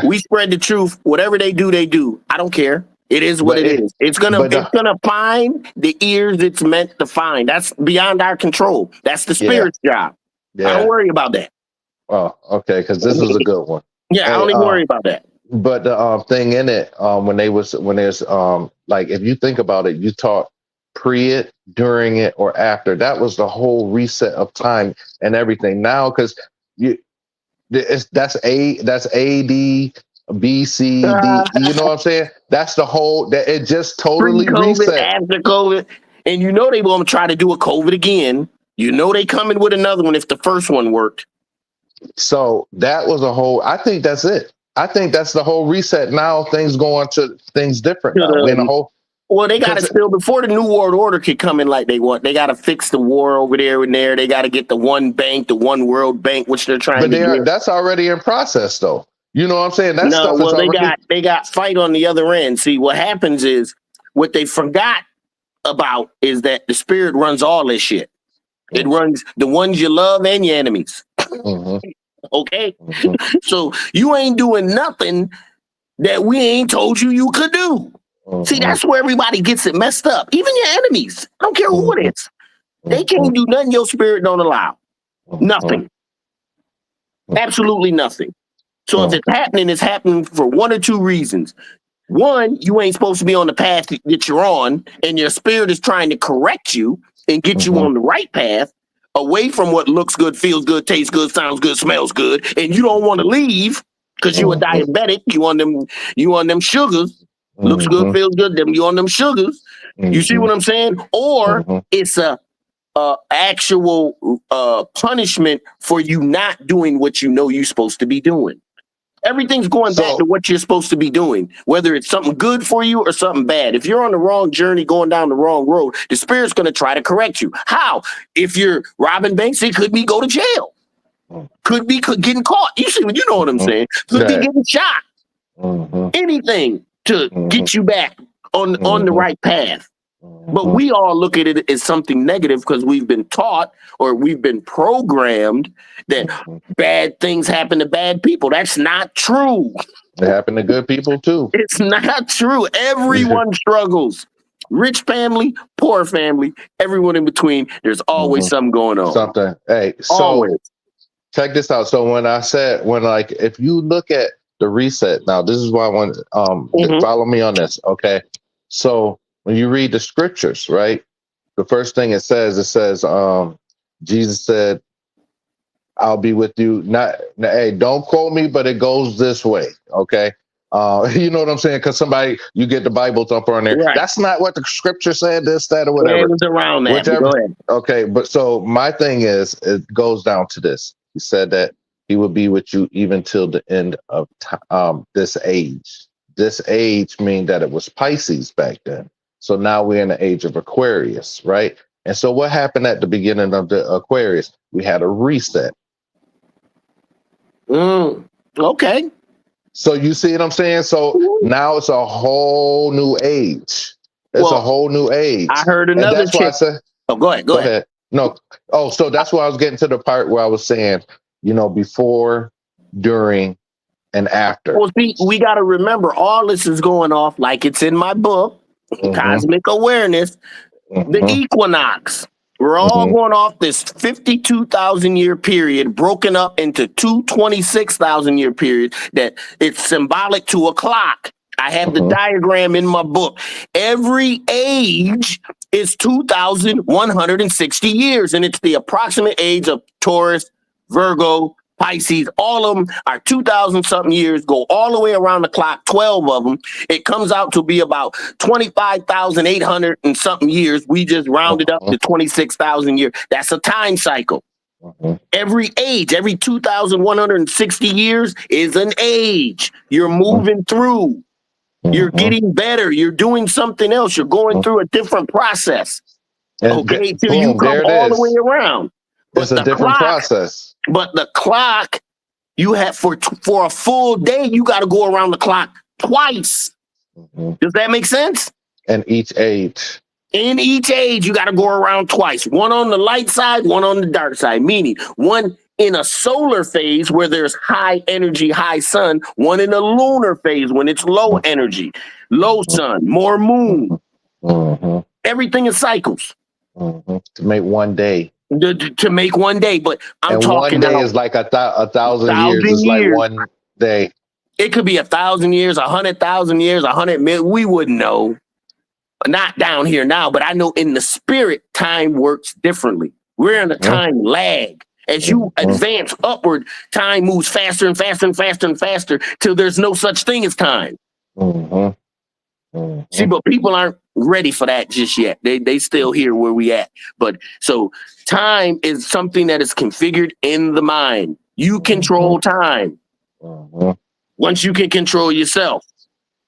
we spread the truth. Whatever they do. I don't care. It is what it is. It's gonna find the ears it's meant to find. That's beyond our control. That's the spirit's job. Yeah. I don't worry about that. Oh, okay, because this is a good one. Yeah, I don't even worry about that. But the thing in it, when there's like, if you think about it, you talk pre it, during it, or after. That was the whole reset of time and everything. Now, because that's AD. B, C, D, you know what I'm saying? That's the whole, that it just totally reset. After COVID, and they won't try to do a COVID again. They coming with another one if the first one worked. So that was I think that's it. I think that's the whole reset. Now things go on to things different now. Well, they got to still, before the New World Order could come in like they want, they got to fix the war over there and there. They got to get the one bank, the one world bank, which they're trying to do. That's already in process though. You know what I'm saying? They got fight on the other end. See, what happens is, what they forgot about is that the spirit runs all this shit. It runs the ones you love and your enemies. Okay? So you ain't doing nothing that we ain't told you could do. See, that's where everybody gets it messed up. Even your enemies. I don't care who it is. They can't do nothing your spirit don't allow. Nothing. Absolutely nothing. So if it's happening for one or two reasons. One, you ain't supposed to be on the path that you're on, and your spirit is trying to correct you and get you on the right path. away from what looks good, feels good, tastes good, sounds good, smells good, and you don't want to leave because you're a diabetic. You want them sugars. Looks good, feels good. You on them sugars. You see what I'm saying? Or it's a actual punishment for you not doing what you know you're supposed to be doing. Everything's going back to what you're supposed to be doing, whether it's something good for you or something bad. If you're on the wrong journey, going down the wrong road, the Spirit's going to try to correct you. How? If you're robbing banks, it could be go to jail. Could be getting caught. You know what I'm saying? Could be getting shot. Anything to get you back on the right path. But we all look at it as something negative because we've been taught or we've been programmed that bad things happen to bad people. That's not true. It happened to good people too. It's not true. Everyone struggles. Rich family, poor family, everyone in between. There's always something going on. Something. Hey, so always. Check this out. So if you look at the reset, now this is why I want follow me on this. Okay. So when you read the scriptures, right? The first thing it says, Jesus said, I'll be with you. Hey, don't quote me, but it goes this way. Okay. You know what I'm saying? Because you get the Bible thumper on there. Right. That's not what the scripture said, this, that, or whatever. It was around that. Go ahead. Okay. But so my thing is, it goes down to this. He said that he will be with you even till the end of this age. This age means that it was Pisces back then. So now we're in the age of Aquarius, right? And so what happened at the beginning of the Aquarius? We had a reset. Okay. So you see what I'm saying? So now it's a whole new age. It's a whole new age. I heard another chick. Go ahead. No. Oh, so that's why I was getting to the part where I was saying, before, during, and after. Well, see, we got to remember all this is going off like it's in my book. Cosmic awareness, the equinox. We're all going off this 52,000 year period, broken up into two 26,000 year periods that it's symbolic to a clock. I have the diagram in my book. Every age is 2,160 years, and it's the approximate age of Taurus, Virgo, Pisces. All of them are 2,000 something years, go all the way around the clock, 12 of them. It comes out to be about 25,800 and something years. We just rounded up to 26,000 years. That's a time cycle. Every age, every 2,160 years is an age. You're moving through. You're getting better. You're doing something else. You're going through a different process. Okay, till you come all the way around. It's a different process. But the clock, you have for a full day, you got to go around the clock twice. Does that make sense? And each age. In each age, you got to go around twice. One on the light side, one on the dark side. Meaning one in a solar phase where there's high energy, high sun. One in a lunar phase when it's low energy, low sun, more moon. Everything is cycles. To make one day. To make one day, but I'm talking. 1 day is like a 1,000 years. It's like 1 day. It could be 1,000 years, 100,000 years, 100 million. We wouldn't know. Not down here now, but I know in the spirit, time works differently. We're in a time lag. As you advance upward, time moves faster and faster and faster and faster till there's no such thing as time. See, but people aren't ready for that just yet. They still here where we at. But so time is something that is configured in the mind. You control time. Once you can control yourself.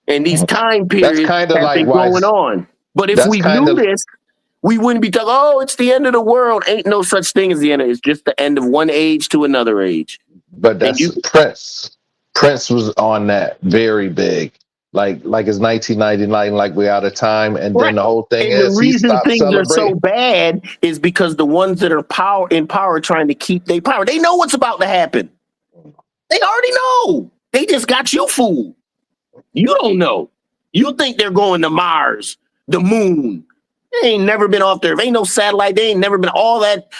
And these time periods have been going on. But if we knew this, we wouldn't be talking, it's the end of the world. Ain't no such thing as the end. It's just the end of one age to another age. But that's Prince. Prince was on that very big. Like it's 1999, like we're out of time, and then the whole thing is the reason things are so bad is because the ones that are in power trying to keep their power. They know what's about to happen. They already know. They just got you fooled. You don't know. You think they're going to Mars, the moon. They ain't never been off there. There ain't no satellite. They ain't never been. All that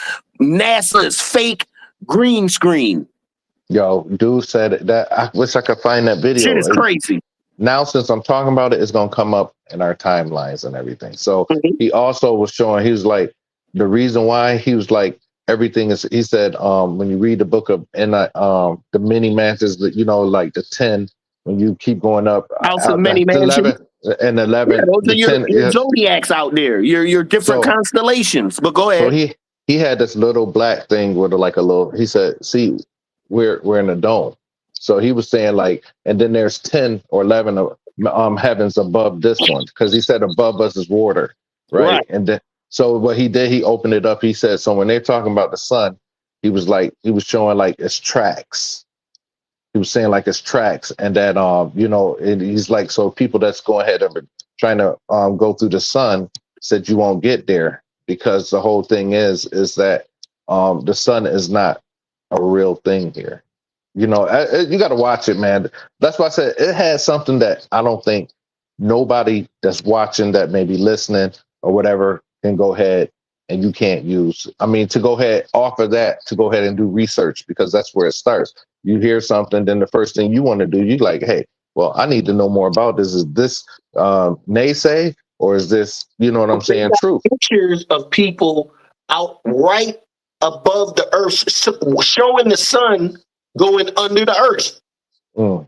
NASA is fake green screen. Yo, dude said that. I wish I could find that video. Shit is crazy. Now, since I'm talking about it, it's going to come up in our timelines and everything. So he also was showing, he was like, the reason why he was like, everything is. He said, when you read the book of the many mansions, that like the 10, when you keep going up House of out many the mansions. 11 and Yeah, 11, those are the 10. your zodiacs out there. Your different So constellations. But go so ahead. he had this little black thing with like a little. He said, "See, we're in a dome." So he was saying like, and then there's 10 or 11 of heavens above this one, because he said above us is water, right? Right. And then so what he did, he opened it up. He said, so when they're talking about the sun, he was showing like its tracks. He was saying like it's tracks, and that and he's like, so people that's going ahead and trying to go through the sun said you won't get there, because the whole thing is that the sun is not a real thing here. You got to watch it, man. That's why I said it has something that I don't think nobody that's watching, that may be listening or whatever, can go ahead and you can't use. I mean, to go ahead, offer that, to go ahead and do research, because that's where it starts. You hear something, then the first thing you want to do, you like, hey, well, I need to know more about this. Is this naysay, or is this, you know what I'm saying, truth? Pictures of people out right above the earth, showing the sun going under the earth. Mm.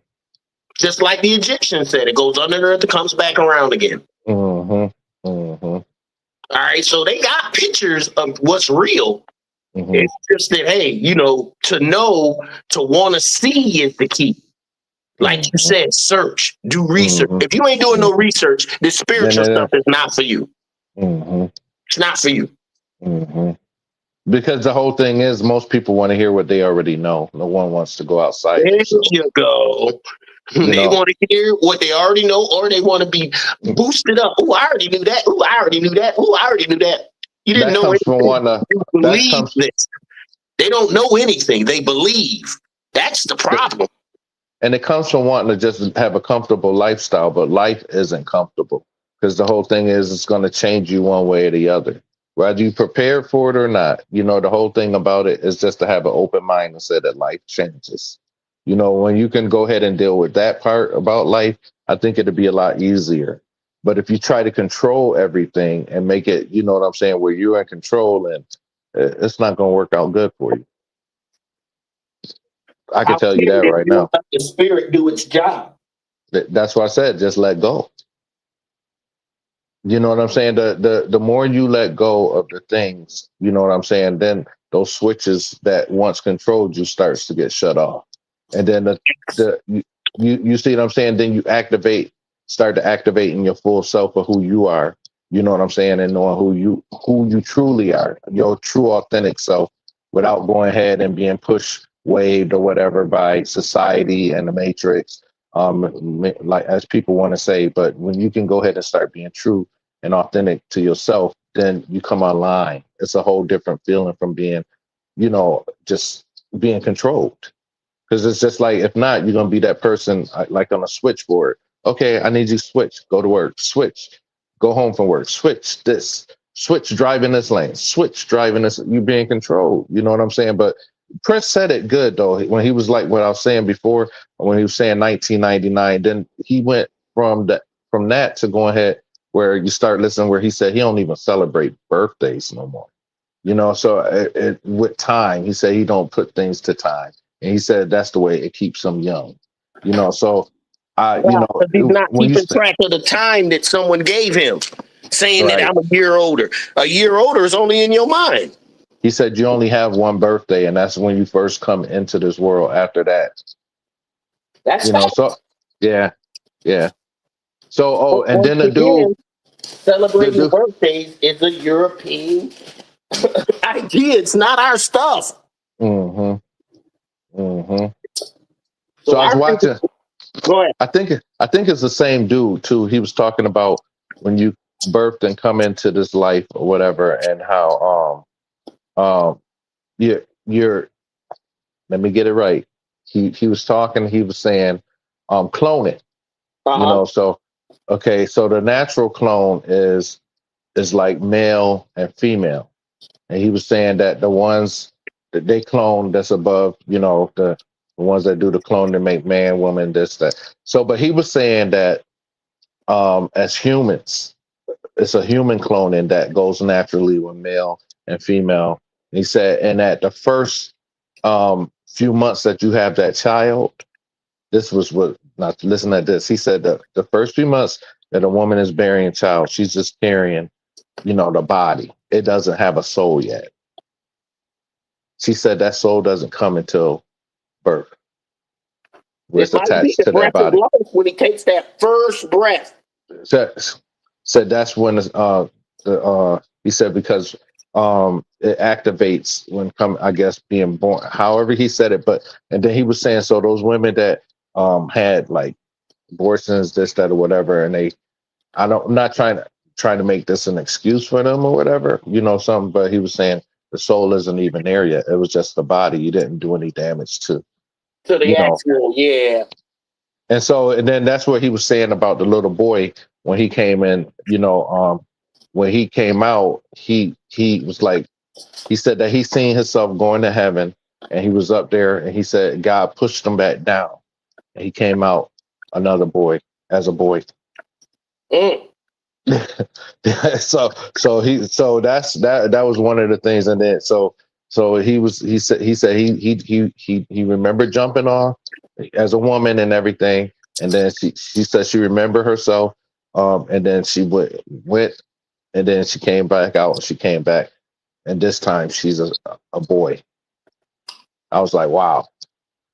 Just like the Egyptians said, it goes under the earth and comes back around again. Mm-hmm. Mm-hmm. All right, so they got pictures of what's real. Mm-hmm. It's just that, hey, to want to see is the key. Like you said, search, do research. Mm-hmm. If you ain't doing no research, the spiritual stuff is not for you. Mm-hmm. It's not for you. Mm-hmm. Because the whole thing is, most people want to hear what they already know. No one wants to go outside. There you go. They want to hear what they already know, or they want to be boosted up. Oh, I already knew that. Oh, I already knew that. Oh, I already knew that. You didn't know anything. You believe this. They don't know anything. They believe. That's the problem. And it comes from wanting to just have a comfortable lifestyle, but life isn't comfortable, because the whole thing is it's going to change you one way or the other, whether you prepare for it or not. The whole thing about it is just to have an open mind and say that life changes. When you can go ahead and deal with that part about life, I think it'd be a lot easier. But if you try to control everything and make it, you know what I'm saying, where you're in control, and it's not going to work out good for you. I can tell you that right now. Let the spirit do its job. That's why I said, just let go. You know what I'm saying? The more you let go of the things, you know what I'm saying, then those switches that once controlled you starts to get shut off. And then you see what I'm saying? Then you start to activate in your full self of who you are. You know what I'm saying? And knowing who you truly are, your true authentic self, without going ahead and being pushed, waved or whatever by society and the matrix, like as people want to say. But when you can go ahead and start being true and authentic to yourself, then you come online. It's a whole different feeling from being, just being controlled. Because it's just like, if not, you're going to be that person like on a switchboard. Okay, I need you to switch, go to work, switch, go home from work, switch this, switch driving this lane, switch driving this. You're being controlled. You know what I'm saying? But Prince said it good, though, when he was like what I was saying before, when he was saying 1999. Then he went from that to going ahead where you start listening, where he said he don't even celebrate birthdays no more. So with time, he said he don't put things to time. And he said that's the way it keeps him young. So he's not keeping track of the time that someone gave him, saying that I'm a year older. A year older is only in your mind. He said you only have one birthday, and that's when you first come into this world. After that, that's so yeah. So and then the dude celebrating birthdays is a European idea. It's not our stuff. Mm-hmm. So I was watching. Go ahead. I think it's the same dude too. He was talking about when you birthed and come into this life or whatever, and how you're let me get it right. He was talking. He was saying cloning. So okay. So the natural clone is like male and female, and he was saying that the ones that they clone that's above, the ones that do the clone to make man, woman, this, that. So, but he was saying that as humans, it's a human cloning that goes naturally with male and female, He said, and at the first few months that you have that child, this was what, not to listen to this. He said that the first few months that a woman is bearing a child, she's just carrying, the body. It doesn't have a soul yet. She said that soul doesn't come until birth, where it's It might be attached the to that breath of body. life when he takes that first breath. Said that's when he said because it activates when I guess being born. However he said it, and then he was saying so those women that had like abortions, this, that, or whatever, and I'm not trying to make this an excuse for them or whatever, something, but he was saying the soul isn't even there yet. It was just the body. You didn't do any damage to the actual, yeah. And then that's what he was saying about the little boy when he came in, when he came out, he was like, he said that he seen himself going to heaven and he was up there and he said God pushed him back down and he came out another boy as a boy. Mm. so that was one of the things. And then so he said he remembered jumping off as a woman and everything, and then she said she remembered herself, and then she went and then she came back out and she came back, and this time she's a boy. I was like, wow.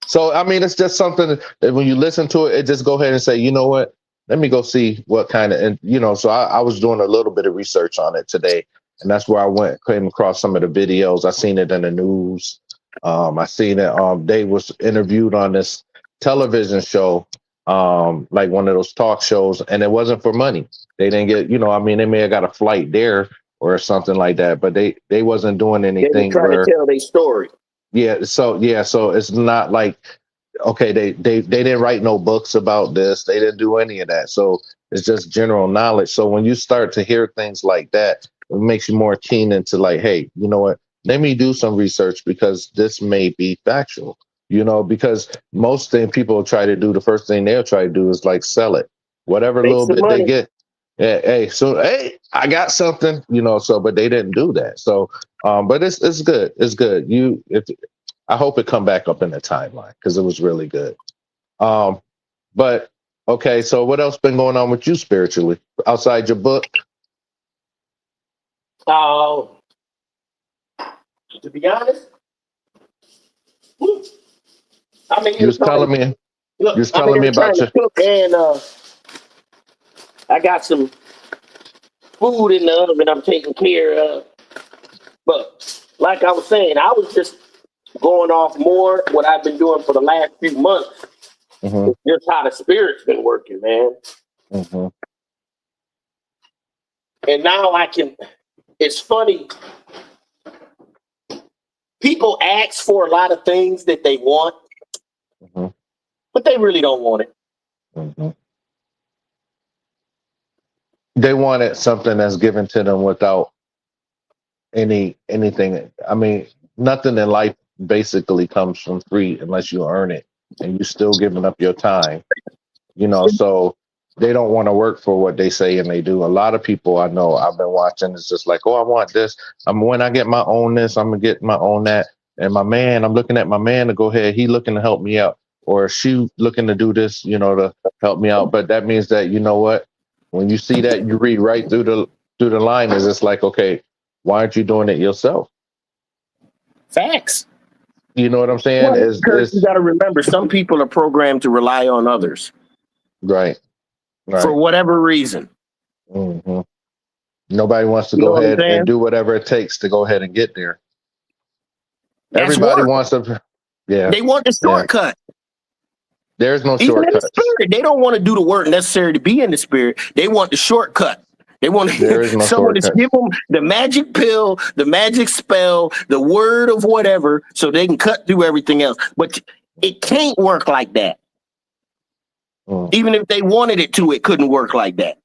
So I mean, it's just something that when you listen to it, just go ahead and say, you know what, let me go see what kind of, and so I was doing a little bit of research on it today, and that's where I came across some of the videos. I seen it in the news. I seen it. They was interviewed on this television show, like one of those talk shows, and it wasn't for money. They didn't get, they may have got a flight there or something like that, but they wasn't doing anything. They were trying to tell their story. Yeah, so it's not like, okay, they didn't write no books about this. They didn't do any of that. So it's just general knowledge. So when you start to hear things like that, it makes you more keen into like, hey, you know what? Let me do some research because this may be factual. Because most things people try to do, the first thing they'll try to do is like sell it, whatever little bit they get. Yeah, hey, I got something, so, but they didn't do that. So, but it's good. It's good. I hope it come back up in the timeline because it was really good. But okay, so what else been going on with you spiritually outside your book? To be honest, I mean, you was telling me. Look, you was telling me about your cook, and I got some food in the oven I'm taking care of. But like I was saying, I was just going off more what I've been doing for the last few months. Mm-hmm. Just how the spirit's been working, man. Mm-hmm. And now it's funny. People ask for a lot of things that they want, mm-hmm. but they really don't want it. Mm-hmm. They wanted something that's given to them without anything. I mean, nothing in life basically comes from free unless you earn it, and you're still giving up your time. So they don't want to work for what they say and they do. A lot of people I know I've been watching, it's just like, oh, I want this. When I get my own this, I'm gonna get my own that. And I'm looking at my man to go ahead. He looking to help me out, or she looking to do this, to help me out. But that means that, you know what? When you see that, you read right through the line. Is it's like, okay, why aren't you doing it yourself? Facts. You know what I'm saying? You got to remember, some people are programmed to rely on others. Right. For whatever reason. Mm-hmm. Nobody wants to go ahead and do whatever it takes to go ahead and get there. Everybody wants to. Yeah. They want the shortcut. Yeah. There's no shortcut. They don't want to do the work necessary to be in the spirit. They want the shortcut. They want someone to give them the magic pill, the magic spell, the word of whatever, so they can cut through everything else. But it can't work like that. Even if they wanted it to, it couldn't work like that.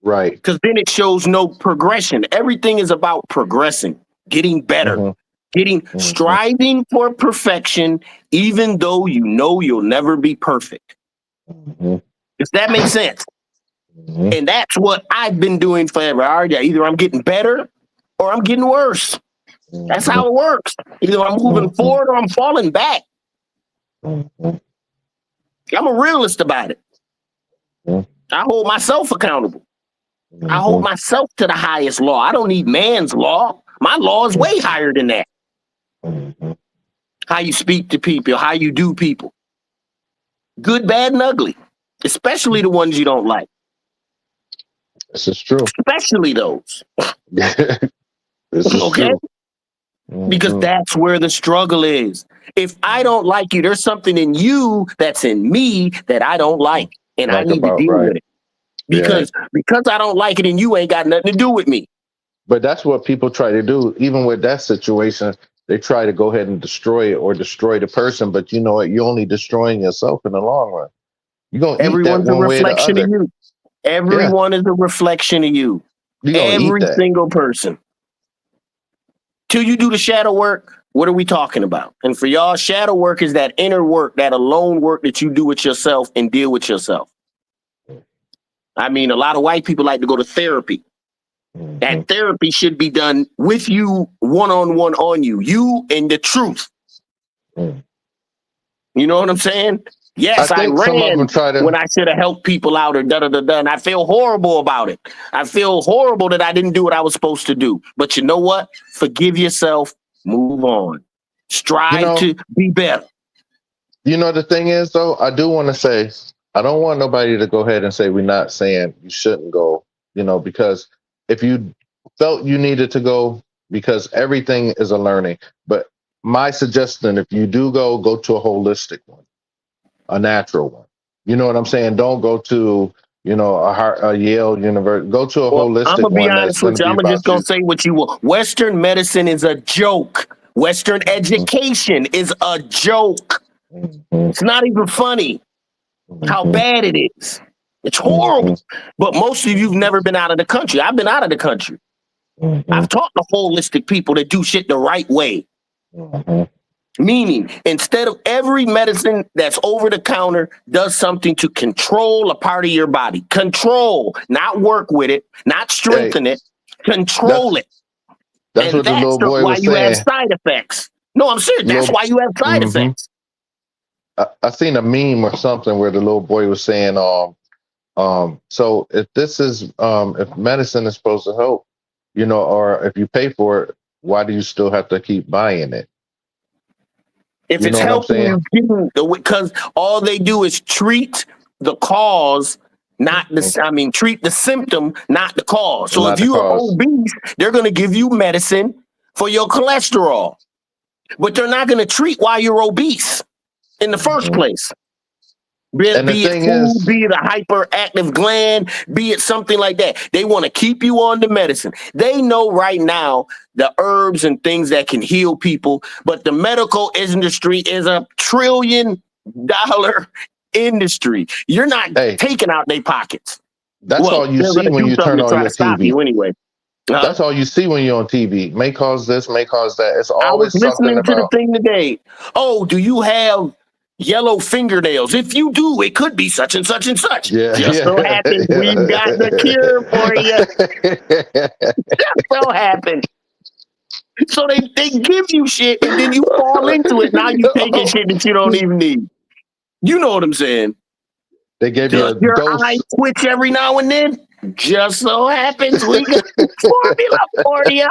Right. Because then it shows no progression. Everything is about progressing, getting better, striving for perfection, even though you know you'll never be perfect. Does that make sense? And that's what I've been doing forever. Either I'm getting better or I'm getting worse. That's how it works. Either I'm moving forward or I'm falling back. I'm a realist about it. I hold myself accountable. I hold myself to the highest law. I don't need man's law. My law is way higher than that. How you speak to people, how you do people. Good, bad, and ugly. Especially the ones you don't like. This is true. Especially those. This is okay? true. Because that's where the struggle is. If I don't like you, there's something in you that's in me that I don't like. And I need to deal with it. Because I don't like it and you ain't got nothing to do with me. But that's what people try to do. Even with that situation, they try to go ahead and destroy it or destroy the person. But you know what? You're only destroying yourself in the long run. You're going to eat that one way or the other. Of you. Everyone is a reflection of you. Every single person. Till you do the shadow work, what are we talking about? And for y'all, shadow work is that inner work, that alone work that you do with yourself and deal with yourself. I mean, a lot of white people like to go to therapy. That therapy should be done with you, one-on-one on you and the truth. You know what I'm saying? Yes, I ran when I should have helped people out or da-da-da-da, and I feel horrible about it. I feel horrible that I didn't do what I was supposed to do. But you know what? Forgive yourself. Move on. Strive to be better. You know, the thing is, though, I do want to say, I don't want nobody to go ahead and say we're not saying you shouldn't go, you know, because if you felt you needed to go, because everything is a learning. But my suggestion, if you do go to a holistic one, a natural one. You know what I'm saying? Don't go to, you know, a Yale University. Go to a holistic one. I'm going to be honest with you. I'm just going to say what you will. Western medicine is a joke. Western education is a joke. It's not even funny how bad it is. It's horrible. But most of you've never been out of the country. I've been out of the country. I've talked to holistic people that do shit the right way. Meaning, instead of every medicine that's over the counter does something to control a part of your body. Control, not work with it, not strengthen it. Control it. That's what the little boy was saying. Why you have side effects. No, I'm serious. That's why you have side effects. I seen a meme or something where the little boy was saying, so if this is, if medicine is supposed to help, you know, or if you pay for it, why do you still have to keep buying it? If it's helping you, because all they do is treat the cause, not the, treat the symptom, not the cause. So if you are obese, they're going to give you medicine for your cholesterol, but they're not going to treat why you're obese in the first place. Be it food, be it a hyperactive gland, be it something like that. They want to keep you on the medicine. They know right now the herbs and things that can heal people, but the medical industry is $1 trillion industry. You're not taking out their pockets. That's all you see when you turn on your TV. Anyway. That's all you see when you're on TV. May cause this, may cause that. It's always something about. I was listening to the thing today. Oh, do you have yellow fingernails? If you do, it could be such and such and such. Just so happens we've got the cure for you. Just so happens. So they give you shit and then you fall into it. Now you taking shit that you don't even need. You know what I'm saying? They gave you your eye twitch every now and then. Just so happens we got formula for you.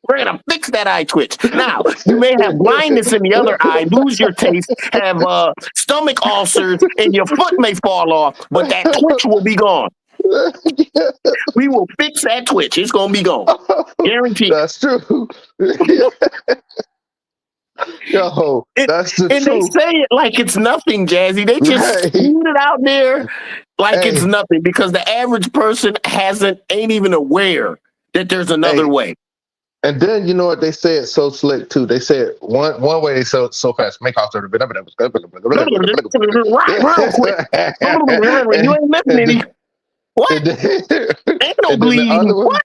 We're going to fix that eye twitch. Now, you may have blindness in the other eye, lose your taste, have stomach ulcers, and your foot may fall off, but that twitch will be gone. We will fix that twitch. It's going to be gone. Guaranteed. That's true. Yo, that's the truth. And they say it like it's nothing, Jazzy. They just put it out there like it's nothing because the average person ain't even aware that there's another way. And then you know what they say it so slick too. They say it one way they say it so fast. Make off real quick. You ain't listening. What? Ain't no bleeding. What?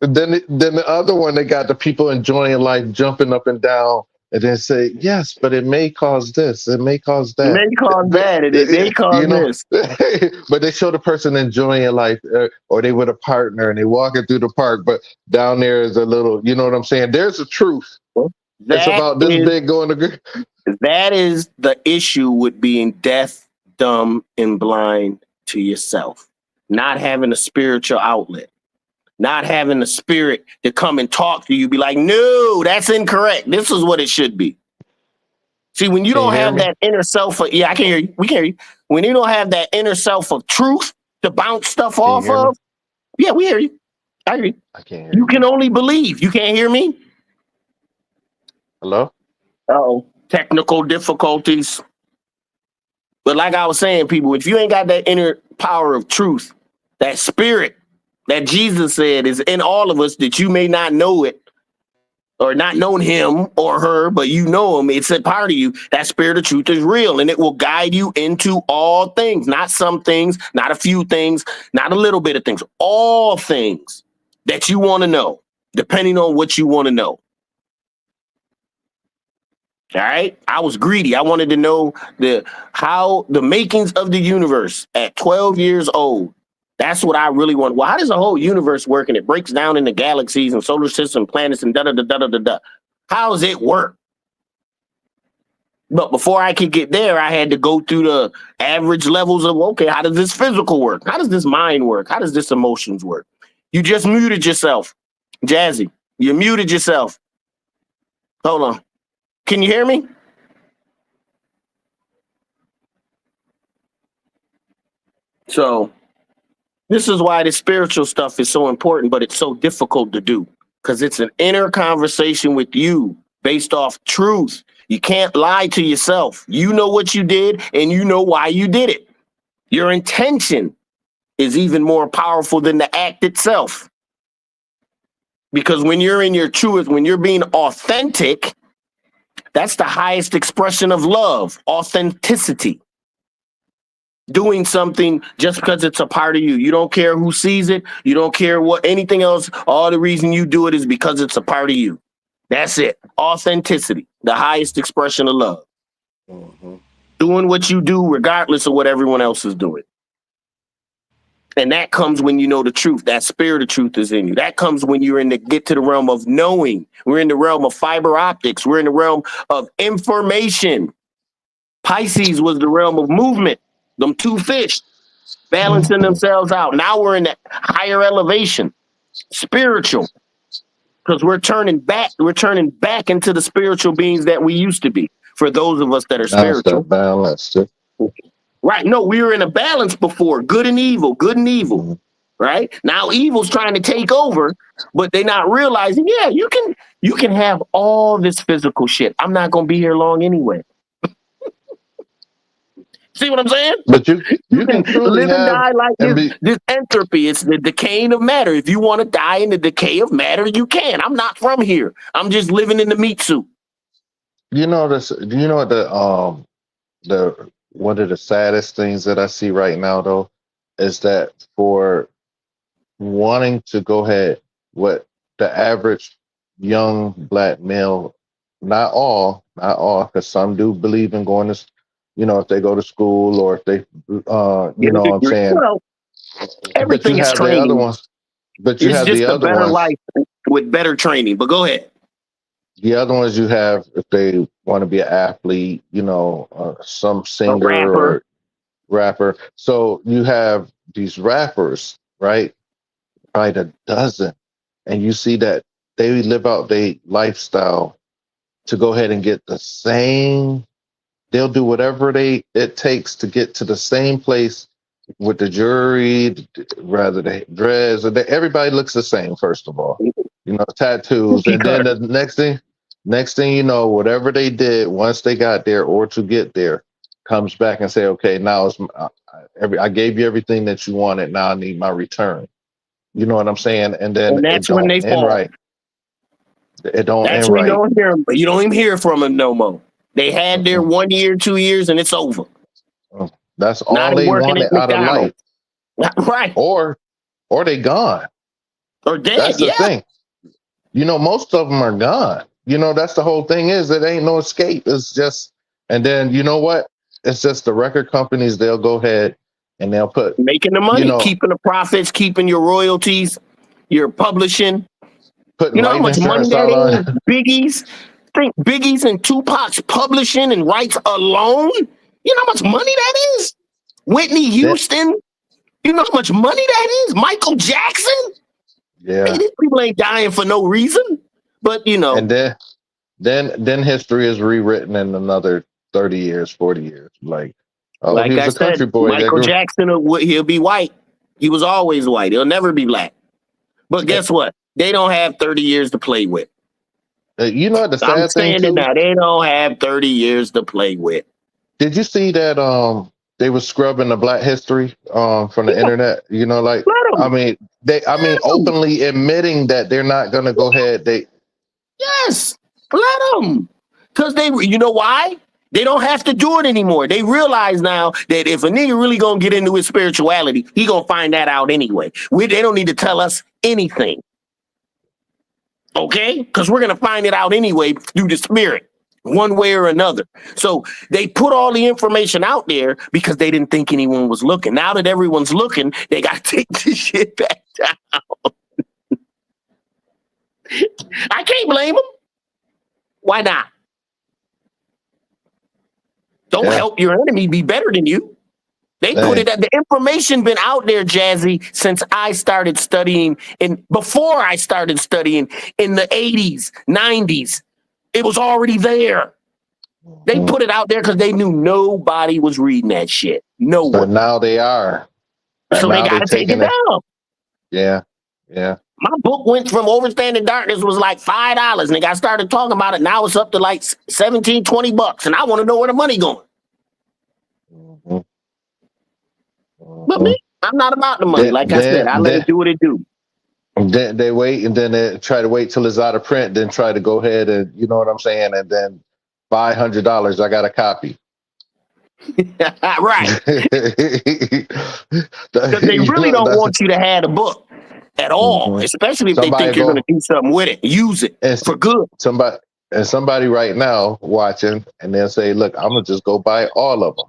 Then the other one, they got the people enjoying life, jumping up and down and then say, yes, but it may cause this, it may cause It that. may cause that, and it may cause this. But they show the person enjoying life, or they with a partner and they walking through the park, but down there is a little, you know what I'm saying? There's a truth. It's about this big going to. That is the issue with being deaf, dumb, and blind to yourself. Not having a spiritual outlet. Not having the spirit to come and talk to you, be like, no, that's incorrect. This is what it should be. See, when you don't have that inner self of, I can hear you. We can hear you. When you don't have that inner self of truth to bounce stuff off of, we hear you. I hear you. I can't hear you. Can only believe. You can't hear me? Hello? Uh-oh. Technical difficulties. But like I was saying, people, if you ain't got that inner power of truth, that spirit that Jesus said is in all of us, that you may not know it or not known him or her, but you know him, it's a part of you. That spirit of truth is real, and it will guide you into all things, not some things, not a few things, not a little bit of things, all things that you want to know, depending on what you want to know. All right. I was greedy. I wanted to know how the makings of the universe at 12 years old. That's what I really want. Well, how does the whole universe work? And it breaks down into galaxies and solar system, planets, and da-da-da-da-da-da. How does it work? But before I could get there, I had to go through the average levels of, okay, how does this physical work? How does this mind work? How does this emotions work? You just muted yourself. Jazzy, you muted yourself. Hold on. Can you hear me? So this is why the spiritual stuff is so important, but it's so difficult to do because it's an inner conversation with you based off truth. You can't lie to yourself. You know what you did and you know why you did it. Your intention is even more powerful than the act itself. Because when you're in your truth, when you're being authentic, that's the highest expression of love, authenticity. Doing something just because it's a part of you. You don't care who sees it. You don't care what anything else. All the reason you do it is because it's a part of you. That's it. Authenticity, the highest expression of love. Mm-hmm. Doing what you do regardless of what everyone else is doing. And that comes when you know the truth. That spirit of truth is in you. That comes when you're get to the realm of knowing. We're in the realm of fiber optics. We're in the realm of information. Pisces was the realm of movement. Them two fish balancing themselves out. Now we're in that higher elevation, spiritual, because we're turning back into the spiritual beings that we used to be. For those of us that are spiritual, balanced. Right. No, we were in a balance before, good and evil, right? Now evil's trying to take over, but they're not realizing, yeah, you can have all this physical shit. I'm not going to be here long anyway. See what I'm saying? But you can truly live and die like this entropy. It's the decaying of matter. If you want to die in the decay of matter, you can. I'm not from here. I'm just living in the meat suit. You know this. Do you know the one of the saddest things that I see right now, though, is that for wanting to go ahead, what the average young black male, not all, because some do believe in going to, if they go to school or if they, what I'm saying. Well, everything is training. The other ones, but you have the other better ones life with better training. But go ahead. The other ones you have, if they want to be an athlete, some singer or rapper. So you have these rappers, right? Right, a dozen. And you see that they live out their lifestyle to go ahead and get the same. They'll do whatever it takes to get to the same place with the jury, rather the dreads. Everybody looks the same, first of all. Tattoos. And then the next thing you know, whatever they did once they got there or to get there comes back and say, okay, now I gave you everything that you wanted. Now I need my return. You know what I'm saying? And then that's when they fall. Right. It don't that's end when right. You don't hear them, but you don't even hear from them no more. They had their 1 year, 2 years, and it's over. That's all now they wanted out of life. Right. Or they gone. Or dead. That's the thing. Most of them are gone. That's the whole thing is it ain't no escape. It's just, and then you know what? It's just the record companies, they'll go ahead and they'll put, making the money, keeping the profits, keeping your royalties, your publishing. putting You know how life much money insurance out that on. is? Biggie's and Tupac's publishing and rights alone. You know how much money that is? Whitney Houston. You know how much money that is? Michael Jackson. Yeah. Hey, these people ain't dying for no reason. But And then history is rewritten in another 30 years, 40 years. Like, oh, like he was I a country said, boy. Michael Jackson, he'll be white. He was always white. He'll never be black. But guess what? They don't have 30 years to play with. You know the I'm sad thing saying too? it now. They don't have 30 years to play with. Did you see that they were scrubbing the Black history from the internet? Like, Let 'em. I mean openly admitting that they're not going to go ahead. Yes, let them. Because you know why? They don't have to do it anymore. They realize now that if a nigga really gonna get into his spirituality, he gonna find that out anyway. They don't need to tell us anything. Okay? Because we're gonna find it out anyway through the spirit, one way or another. So they put all the information out there because they didn't think anyone was looking. Now that everyone's looking, they gotta take this shit back down. I can't blame them. Why not? Don't help your enemy be better than you. They put it, the information been out there, Jazzy, since I started studying before I started studying in the 80s, 90s. It was already there. They put it out there because they knew nobody was reading that shit. No one. But now they are. So they got to take it down. Yeah. Yeah. My book went from Overstanding Darkness was like $5, and I started talking about it. Now it's up to like $17, $20, and I want to know where the money going. Mm-hmm. But me, I'm not about the money. Like I said, I let it do what it do. Then they wait, and then they try to wait till it's out of print, then try to go ahead and, you know what I'm saying, and then buy $100. I got a copy. Right. Because they really don't want you to have the book at all, especially if they think you're going to do something with it, use it for good. Somebody right now watching, and they'll say, look, I'm going to just go buy all of them.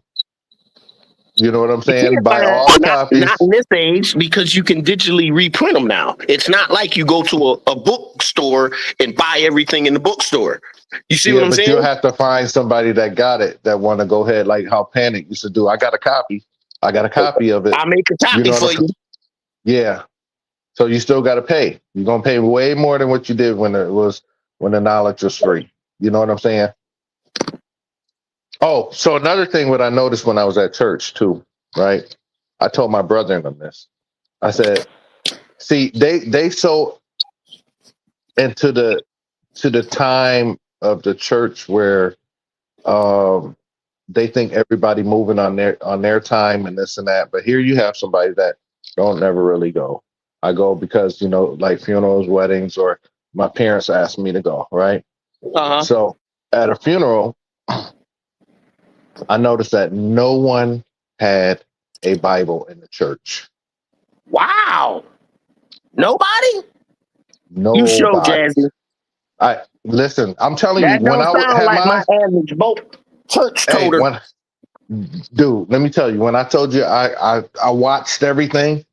You know what I'm saying? Buy all copies. Not in this age, because you can digitally reprint them now. It's not like you go to a bookstore and buy everything in the bookstore. You see what I'm saying? You'll have to find somebody that got it, that want to go ahead, like how Panic used to do. I got a copy. I got a copy of it. I'll make a copy for you. Yeah. So you still got to pay. You're going to pay way more than what you did when the knowledge was free. You know what I'm saying? Oh, so another thing what I noticed when I was at church too, right? I told my brother in this. I said, see, they so into the time of the church where they think everybody moving on their time and this and that. But here you have somebody that don't never really go. I go because, like funerals, weddings, or my parents asked me to go, right? Uh-huh. So at a funeral, I noticed that no one had a Bible in the church. Wow. Nobody? No. You show, Jazzy. Listen, I'm telling that you, when I had like my average church toter. Dude, let me tell you, when I told you I watched everything,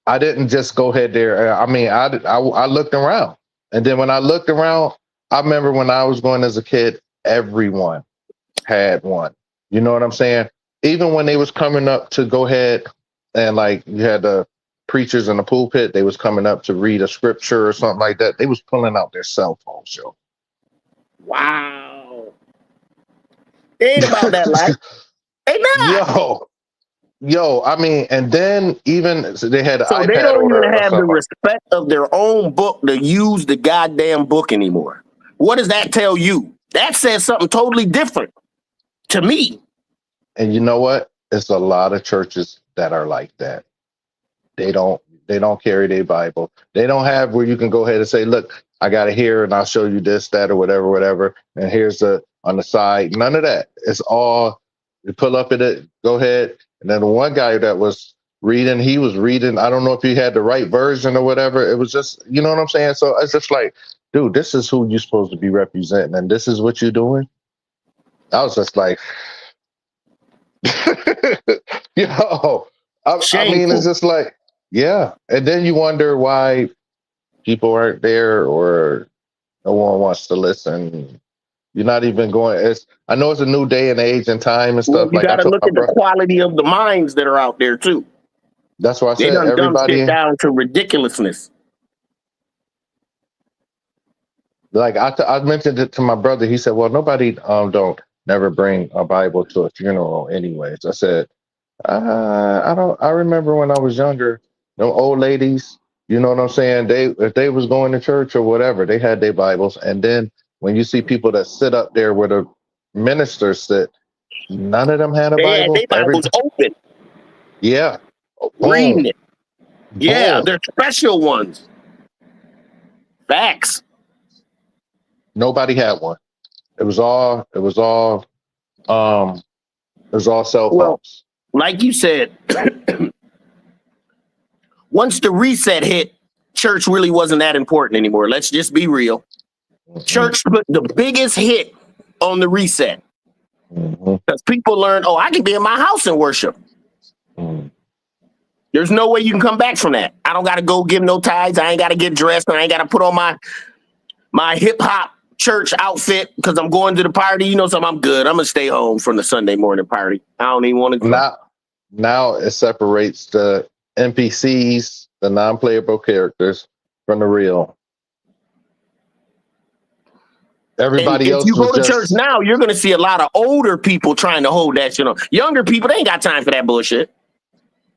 I didn't just go ahead there. I mean, I looked around. And then when I looked around, I remember when I was going as a kid, everyone had one. You know what I'm saying? Even when they was coming up to go ahead and like you had the preachers in the pulpit, they was coming up to read a scripture or something like that. They was pulling out their cell phones, yo. Wow. It ain't about that life. They not. Yo, I mean, and then even they had an iPad. So they don't even have the respect of their own book to use the goddamn book anymore. What does that tell you? That says something totally different to me. And you know what? It's a lot of churches that are like that. They don't carry their Bible. They don't have where you can go ahead and say, look, I got it here and I'll show you this, that, or whatever. And here's on the side. None of that. It's all, you pull up at it, go ahead. And then the one guy that was reading, I don't know if he had the right version or whatever. It was just, you know what I'm saying? So it's just like, dude, this is who you're supposed to be representing, and this is what you're doing. I was just like, yo, I mean, it's just like, yeah. And then you wonder why people aren't there or no one wants to listen. You're not even going. I know it's a new day and age and time and stuff. You got to look at the quality of the minds that are out there too. That's why I said done everybody down to ridiculousness. Like I mentioned it to my brother. He said, "Well, nobody don't never bring a Bible to a funeral, anyways." I said, "I don't. I remember when I was younger, them old ladies. You know what I'm saying? If they was going to church or whatever, they had their Bibles. And then when you see people that sit up there where the ministers sit, none of them had a Bible. Their Bibles open. Yeah, reading it. Yeah, they're special ones. Facts. Nobody had one. It was all cell phones. Like you said, once the reset hit, church really wasn't that important anymore. Let's just be real. Church put the biggest hit on the reset. Because people learned, I can be in my house and worship. There's no way you can come back from that. I don't got to go give no tithes. I ain't got to get dressed. I ain't got to put on my hip hop church outfit because I'm going to the party. You know something? I'm good. I'm going to stay home from the Sunday morning party. I don't even want to go. Now it separates the NPCs, the non-playable characters, from the real. Everybody else. If you go to church now, you're going to see a lot of older people trying to hold that shit on. Younger people, they ain't got time for that bullshit.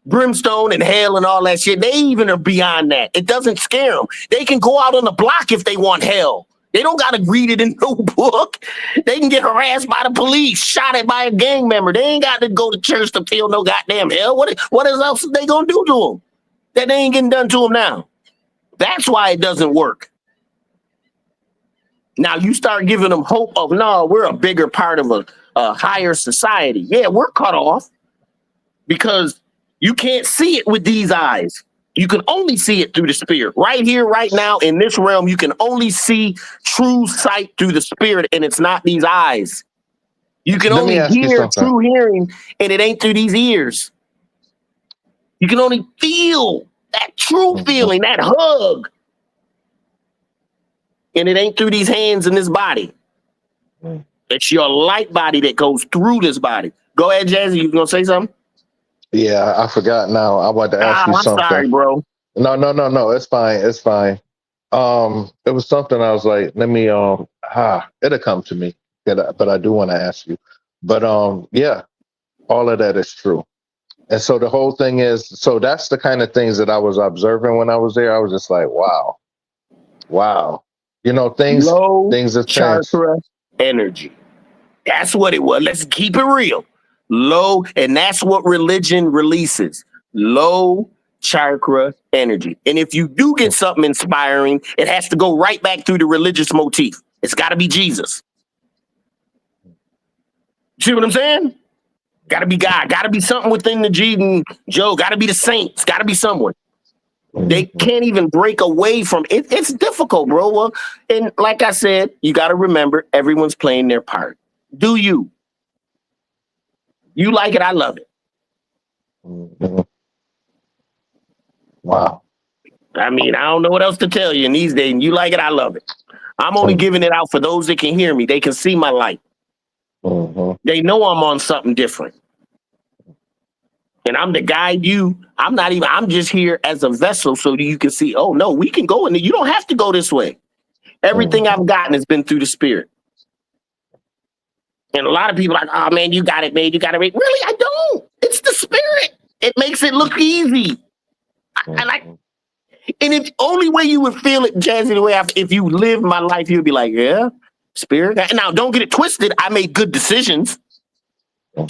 Brimstone and hell and all that shit. They even are beyond that. It doesn't scare them. They can go out on the block if they want hell. They don't got to read it in no book. They can get harassed by the police, shot at by a gang member. They ain't got to go to church to feel no goddamn hell. What else are they going to do to them that they ain't getting done to them now? That's why it doesn't work. Now you start giving them hope of, no, we're a bigger part of a higher society. Yeah, we're cut off because you can't see it with these eyes. You can only see it through the spirit. Right here, right now, in this realm, you can only see true sight through the spirit, and it's not these eyes. You can only hear true hearing, and it ain't through these ears. You can only feel that true feeling, that hug, and it ain't through these hands and this body. It's your light body that goes through this body. Go ahead, Jazzy. You gonna say something? Yeah, I forgot now. I wanted to ask you something. I'm sorry, bro. No. It's fine. It was something I was like, let me, it'll come to me. But I do want to ask you. But yeah, all of that is true. And so the whole thing is, so that's the kind of things that I was observing when I was there. I was just like, wow. You know, things have changed. Chakra energy. That's what it was. Let's keep it real. Low, and that's what religion releases. Low chakra energy. And if you do get something inspiring, it has to go right back through the religious motif. It's got to be Jesus. See what I'm saying? Got to be God. Got to be something within the G and Joe. Got to be the saints. Got to be someone. They can't even break away from it. It's difficult, bro. Well, and like I said, you got to remember, everyone's playing their part. Do you? You like it, I love it. Wow. I mean, I don't know what else to tell you in these days. You like it, I love it. I'm only giving it out for those that can hear me. They can see my light. They know I'm on something different. And I'm to guide you. I'm just here as a vessel so that you can see, oh, no, we can go in there. You don't have to go this way. Everything I've gotten has been through the spirit. And a lot of people are like, oh, man, you got it made. You got it made. Really, I don't. It's the spirit. It makes it look easy. And if only way you would feel it, Jazzy, the way if you lived my life, you'd be like, yeah, spirit. Now, don't get it twisted. I made good decisions.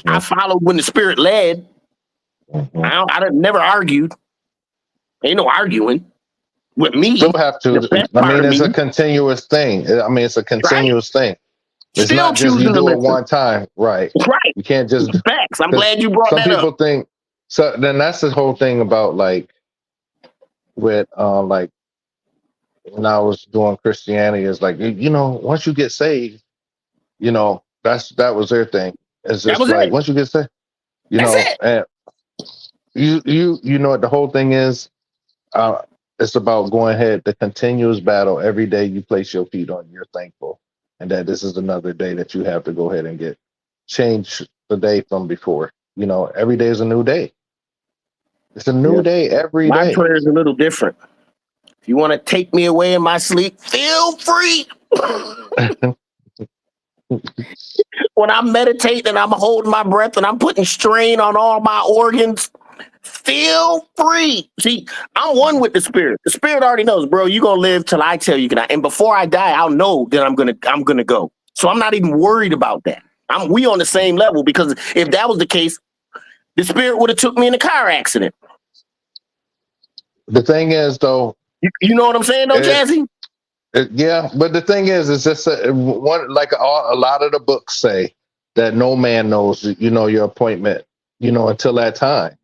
I followed when the spirit led. I never argued. Ain't no arguing with me. Still have to. I mean, it's a continuous thing. It's a continuous thing. It's still not just you do it one time, right? Right. You can't just. Facts. I'm glad you brought that up. Some people think so. Then that's the whole thing about with when I was doing Christianity, is like, once you get saved, that was their thing. It's That just was like it. once you get saved, That's it. and you know what the whole thing is. It's about going ahead, the continuous battle. Every day you place your feet on, you're thankful, and that this is another day that you have to go ahead and change the day from before. Every day is a new day. It's a new day every My day. prayer is a little different. If you want to take me away in my sleep, feel free. When I'm meditating and I'm holding my breath and I'm putting strain on all my organs, feel free. See, I'm one with the spirit. The spirit already knows, bro, you're gonna live till I tell you can. And before I die, I'll know that I'm gonna go. So I'm not even worried about that. We on the same level, because if that was the case, the spirit would have took me in a car accident. The thing is, though, you know what I'm saying, though, Jazzy? Yeah, but the thing is just one, like a lot of the books say, that no man knows, your appointment, until that time.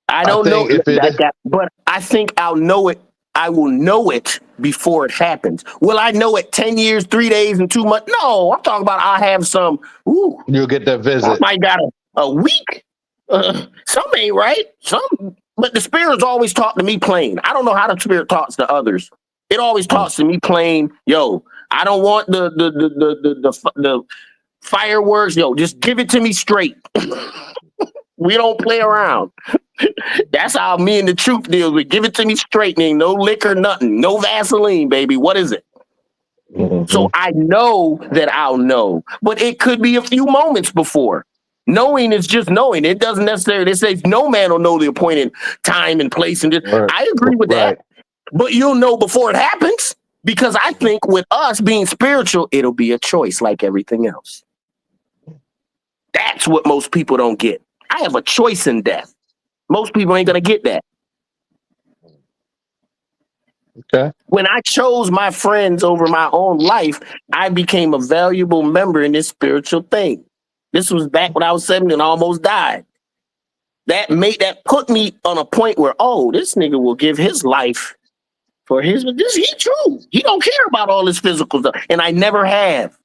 I don't know that, but I think I'll know it. I will know it before it happens. Will I know it 10 years, 3 days, and 2 months? No, I'm talking about I'll have some. Ooh, you'll get that visit. I might got a week. Some ain't right. But the spirit's always talk to me plain. I don't know how the spirit talks to others. It always talks to me plain. Yo, I don't want the fireworks. Yo, just give it to me straight. We don't play around. That's how me and the truth deals with. Give it to me straight. Ain't no liquor, nothing. No Vaseline, baby. What is it? Mm-hmm. So I know that I'll know, but it could be a few moments before. Knowing is just knowing. It doesn't necessarily, it says no man will know the appointed time and place. And I agree with that, but you'll know before it happens, because I think with us being spiritual, it'll be a choice like everything else. That's what most people don't get. I have a choice in death. Most people ain't going to get that. Okay. When I chose my friends over my own life, I became a valuable member in this spiritual thing. This was back when I was 70 and almost died. That put me on a point where, this nigga will give his life for his. He true. He don't care about all this physical stuff, and I never have.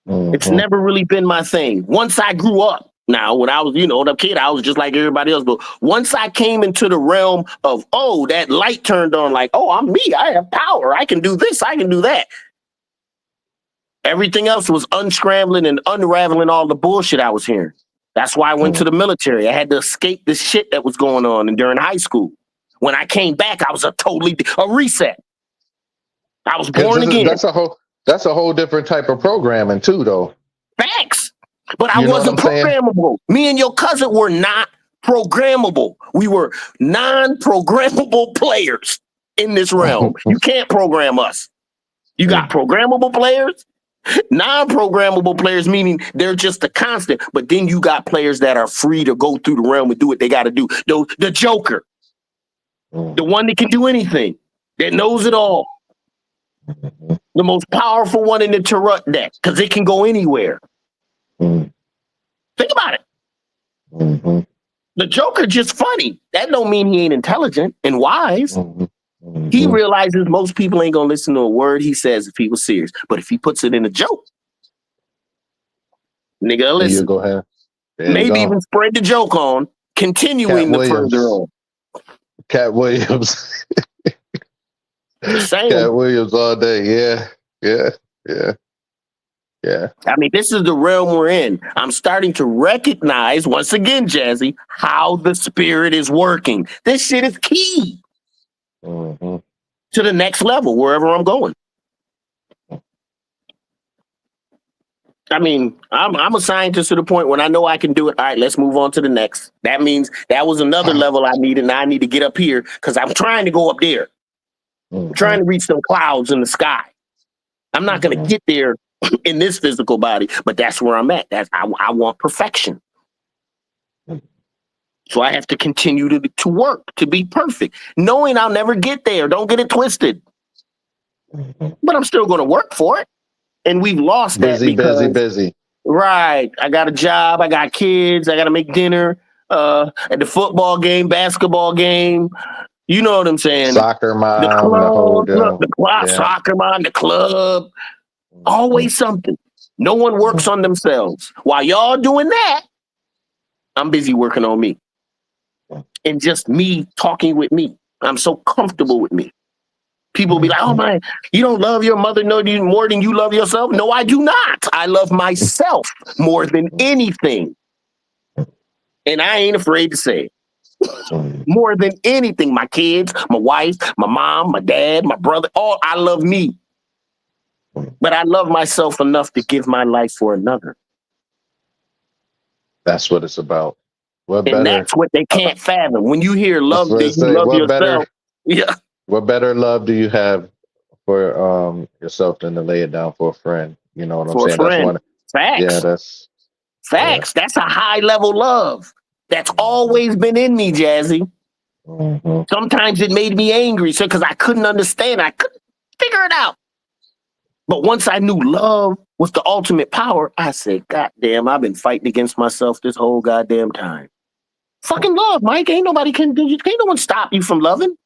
Mm-hmm. It's never really been my thing. Once I grew up, now when I was, a kid, I was just like everybody else. But once I came into the realm of, that light turned on, like, I'm me. I have power. I can do this. I can do that. Everything else was unscrambling and unraveling all the bullshit I was hearing. That's why I went to the military. I had to escape the shit that was going on. And during high school, when I came back, I was a reset. I was born again. That's a whole different type of programming too, though. Facts. But I wasn't programmable. Me and your cousin were not programmable. We were non-programmable players in this realm. You can't program us. You got programmable players, non-programmable players, meaning they're just a constant. But then you got players that are free to go through the realm and do what they got to do. The Joker, the one that can do anything, that knows it all. The most powerful one in the Tarot deck, because it can go anywhere. Think about it. The Joker just funny. That don't mean he ain't intelligent and wise. He realizes most people ain't gonna listen to a word he says if he was serious. But if he puts it in a joke, nigga, listen. Go ahead. Maybe even spread the joke on, continuing the further on. Cat Williams. Cat Williams all day. Yeah. I mean, this is the realm we're in. I'm starting to recognize, once again, Jazzy, how the spirit is working. This shit is key to the next level, wherever I'm going. I mean, I'm a scientist to the point when I know I can do it. All right, let's move on to the next. That means that was another level I needed. Now I need to get up here because I'm trying to go up there. I'm trying to reach some clouds in the sky. I'm not going to get there in this physical body, but that's where I'm at. I want perfection. So I have to continue to work to be perfect, knowing I'll never get there. Don't get it twisted. But I'm still going to work for it. And we've lost that because busy. Right. I got a job. I got kids. I got to make dinner at the football game, basketball game. You know what I'm saying? Soccer The mom, the whole club, look, deal. the club, Yeah. soccer mom, the club, always something. No one works on themselves. While y'all doing that, I'm busy working on me. And just me talking with me. I'm so comfortable with me. People be like, oh my, you don't love your mother more than you love yourself? No, I do not. I love myself more than anything. And I ain't afraid to say it. More than anything. My kids, my wife, my mom, my dad, my brother, all I love me. But I love myself enough to give my life for another. That's what it's about. What And better? that's what they can't fathom. When you hear love, That's what that it you say. love What yourself. better? Yeah. What better love do you have for yourself than to lay it down for a friend? You know what I'm For a saying? That's friend. one. Facts. Yeah, that's Facts. That's a high level love. That's always been in me, Jazzy. Sometimes it made me angry because I couldn't understand. I couldn't figure it out. But once I knew love was the ultimate power, I said, God damn, I've been fighting against myself this whole goddamn time. Fucking love, Mike. Ain't no one stop you from loving.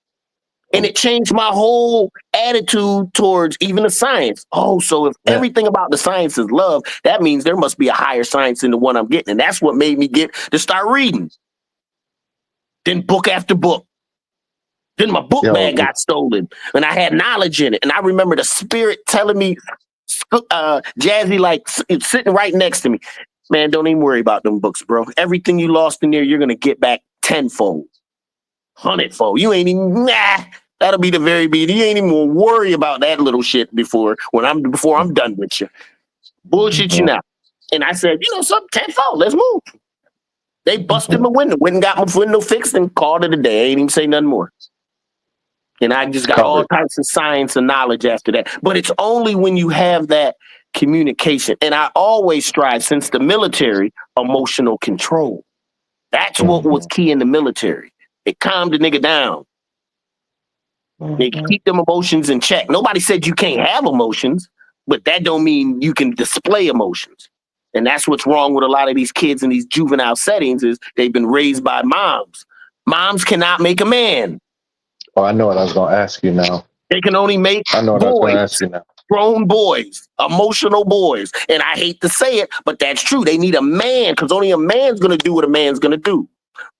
And it changed my whole attitude towards even the science. Oh, so if everything about the science is love, that means there must be a higher science than the one I'm getting. And that's what made me get to start reading. Then book after book. Then my book bag got stolen and I had knowledge in it. And I remember the spirit telling me, Jazzy, like sitting right next to me, man, don't even worry about them books, bro. Everything you lost in there, you're going to get back tenfold, hundredfold. You ain't even, that'll be the very beginning. You ain't even gonna worry about that little shit before I'm done with you. Bullshit you now. And I said, something, tenfold, let's move. They busted my window, went and got my window fixed and called it a day. I ain't even say nothing more. And I just got all types of science and knowledge after that. But it's only when you have that communication. And I always strive, since the military, emotional control. That's what was key in the military. It calmed the nigga down. They keep them emotions in check. Nobody said you can't have emotions, but that don't mean you can display emotions. And that's what's wrong with a lot of these kids in these juvenile settings is they've been raised by moms. Moms cannot make a man. Oh, I know what I was going to ask you now. They can only make boys, grown boys, emotional boys. And I hate to say it, but that's true. They need a man because only a man's going to do what a man's going to do.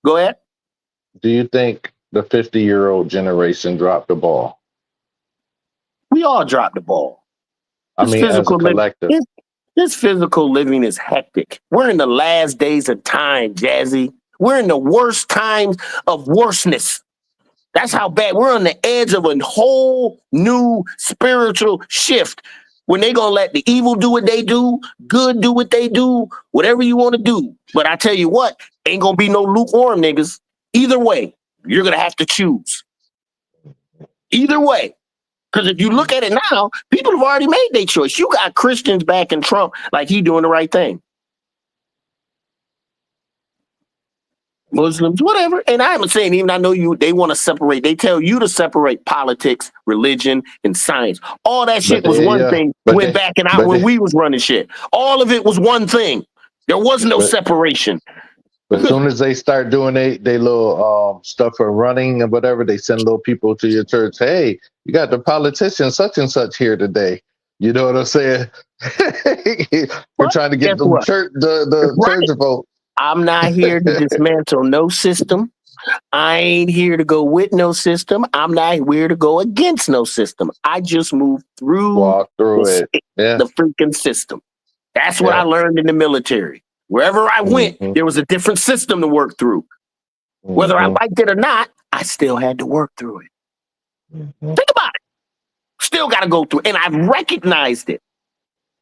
Go ahead. Do you think the 50-year-old generation dropped the ball? We all dropped the ball. As a collective. This physical living is hectic. We're in the last days of time, Jazzy. We're in the worst times of worseness. That's how bad. We're on the edge of a whole new spiritual shift when they're going to let the evil do what they do, good do what they do, whatever you want to do. But I tell you what, ain't going to be no lukewarm niggas. Either way, you're going to have to choose. Either way. Because if you look at it now, people have already made their choice. You got Christians backing Trump like he doing the right thing. Muslims, whatever. And I'm saying, even I know they want to separate. They tell you to separate politics, religion, and science. All that shit was one thing when backing out when we was running shit. All of it was one thing. There was no separation. But as soon as they start doing they little stuff for running and whatever, they send little people to your church. Hey, you got the politician such and such here today. You know what I'm saying? We're trying to get the church church vote. I'm not here to dismantle no system. I ain't here to go with no system. I'm not here to go against no system. I just move walk through the freaking system. That's what I learned in the military. Wherever I went, there was a different system to work through. Whether I liked it or not, I still had to work through it. Think about it. Still got to go through it. And I've recognized it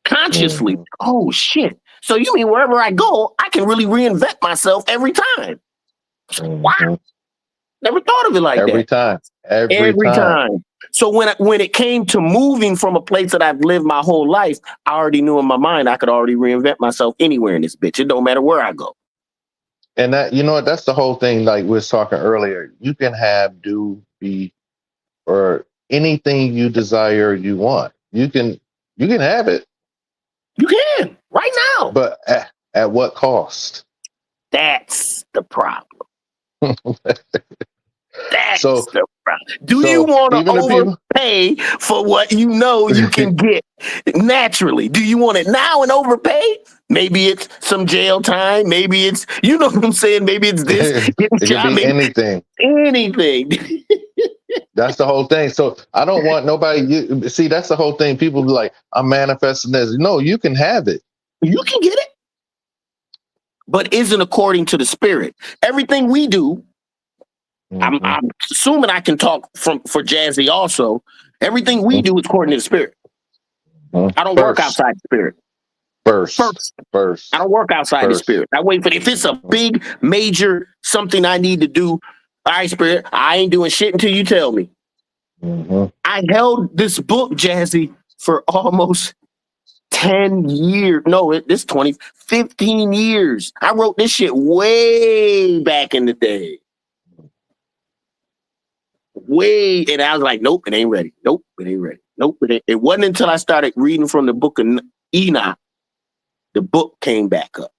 consciously. Oh, shit. So you mean wherever I go, I can really reinvent myself every time? Wow. Never thought of it like that. Every time. So when it came to moving from a place that I've lived my whole life, I already knew in my mind I could already reinvent myself anywhere in this bitch. It don't matter where I go. And that, you know what, that's the whole thing. Like we was talking earlier, you can have, do, be, or anything you desire, you want. You can have it. You can right now. But at what cost? That's the problem. That's So do you want to even the people, overpay for what you know you can get naturally? Do you want it now and overpay? Maybe it's some jail time. Maybe it's, you know what I'm saying? Maybe it's this. it could be anything. Anything. That's the whole thing. So I don't want nobody. See, that's the whole thing. People be like, I'm manifesting this. No, you can have it. You can get it, but isn't according to the spirit. Everything we do, I'm assuming I can talk for Jazzy also. Everything we do is according to the spirit. I don't work outside the spirit. First. I don't work outside the spirit. I wait for, if it's a big, major, something I need to do, all right, spirit, I ain't doing shit until you tell me. I held this book, Jazzy, for almost 10 years. No, this 15 years. I wrote this shit way back in the day. And I was like, nope, it ain't ready. Nope, it ain't ready. Nope, it ain't. It wasn't until I started reading from the book of Enoch, the book came back up.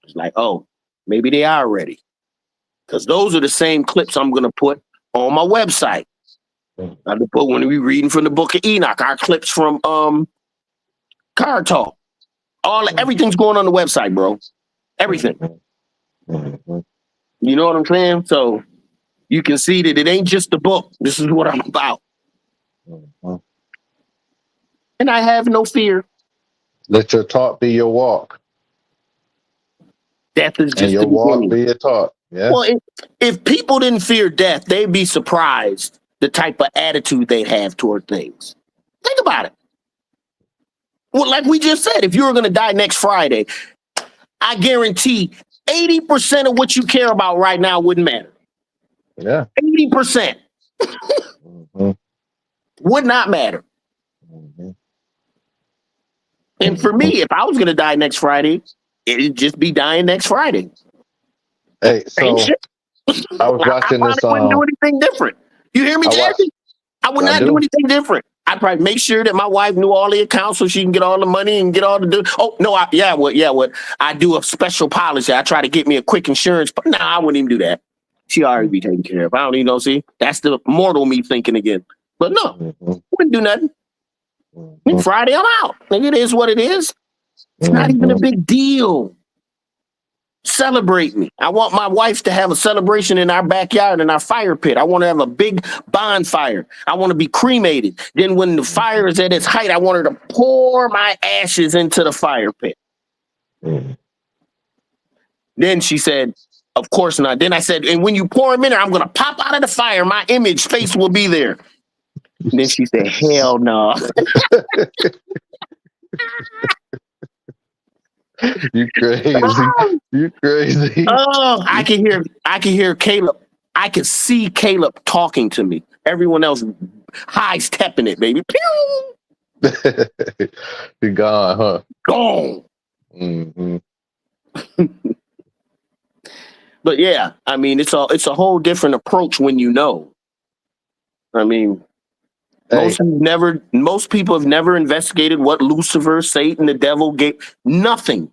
It's like, oh, maybe they are ready. Because those are the same clips I'm going to put on my website. When we reading from the book of Enoch, our clips from Car Talk. Everything's going on the website, bro. Everything. You know what I'm saying? So you can see that it ain't just the book. This is what I'm about. And I have no fear. Let your talk be your walk. Death is just and your walk be your talk. Yeah. Well, if people didn't fear death, they'd be surprised the type of attitude they have toward things. Think about it. Well, like we just said, if you were going to die next Friday, I guarantee 80% of what you care about right now wouldn't matter. Yeah. 80%. Would not matter. And for me, if I was going to die next Friday, it'd just be dying next Friday. Hey, so I was watching this. I wouldn't do anything different. You hear me, Jazzy? I would not do anything different. I'd probably make sure that my wife knew all the accounts so she can get all the money and get all the. Oh no, what? I do a special policy. I try to get me a quick insurance, but no, I wouldn't even do that. She already be taken care of. I don't even know. See, that's the mortal me thinking again. But no, wouldn't do nothing. Friday, I'm out. Like, it is what it is. It's not even a big deal. Celebrate me. I want my wife to have a celebration in our backyard, in our fire pit. I want to have a big bonfire. I want to be cremated. Then when the fire is at its height, I want her to pour my ashes into the fire pit. Then she said, of course not. Then I said, and when you pour them in there, I'm going to pop out of the fire. My face will be there. And then she said, hell no. You crazy. You crazy. Oh, I can hear Caleb. I can see Caleb talking to me. Everyone else high stepping it, baby. You're gone, huh? Gone. But yeah, I mean, it's a whole different approach when you know. I mean, most people have never investigated what Lucifer, Satan, the devil gave. Nothing.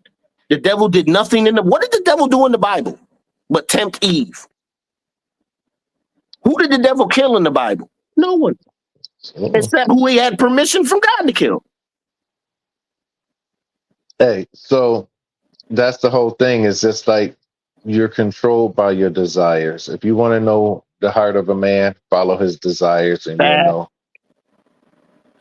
The devil did nothing what did the devil do in the Bible but tempt Eve? Who did the devil kill in the Bible? No one. Except who he had permission from God to kill. Hey, so that's the whole thing. Is just like you're controlled by your desires. If you want to know the heart of a man, follow his desires and you'll know.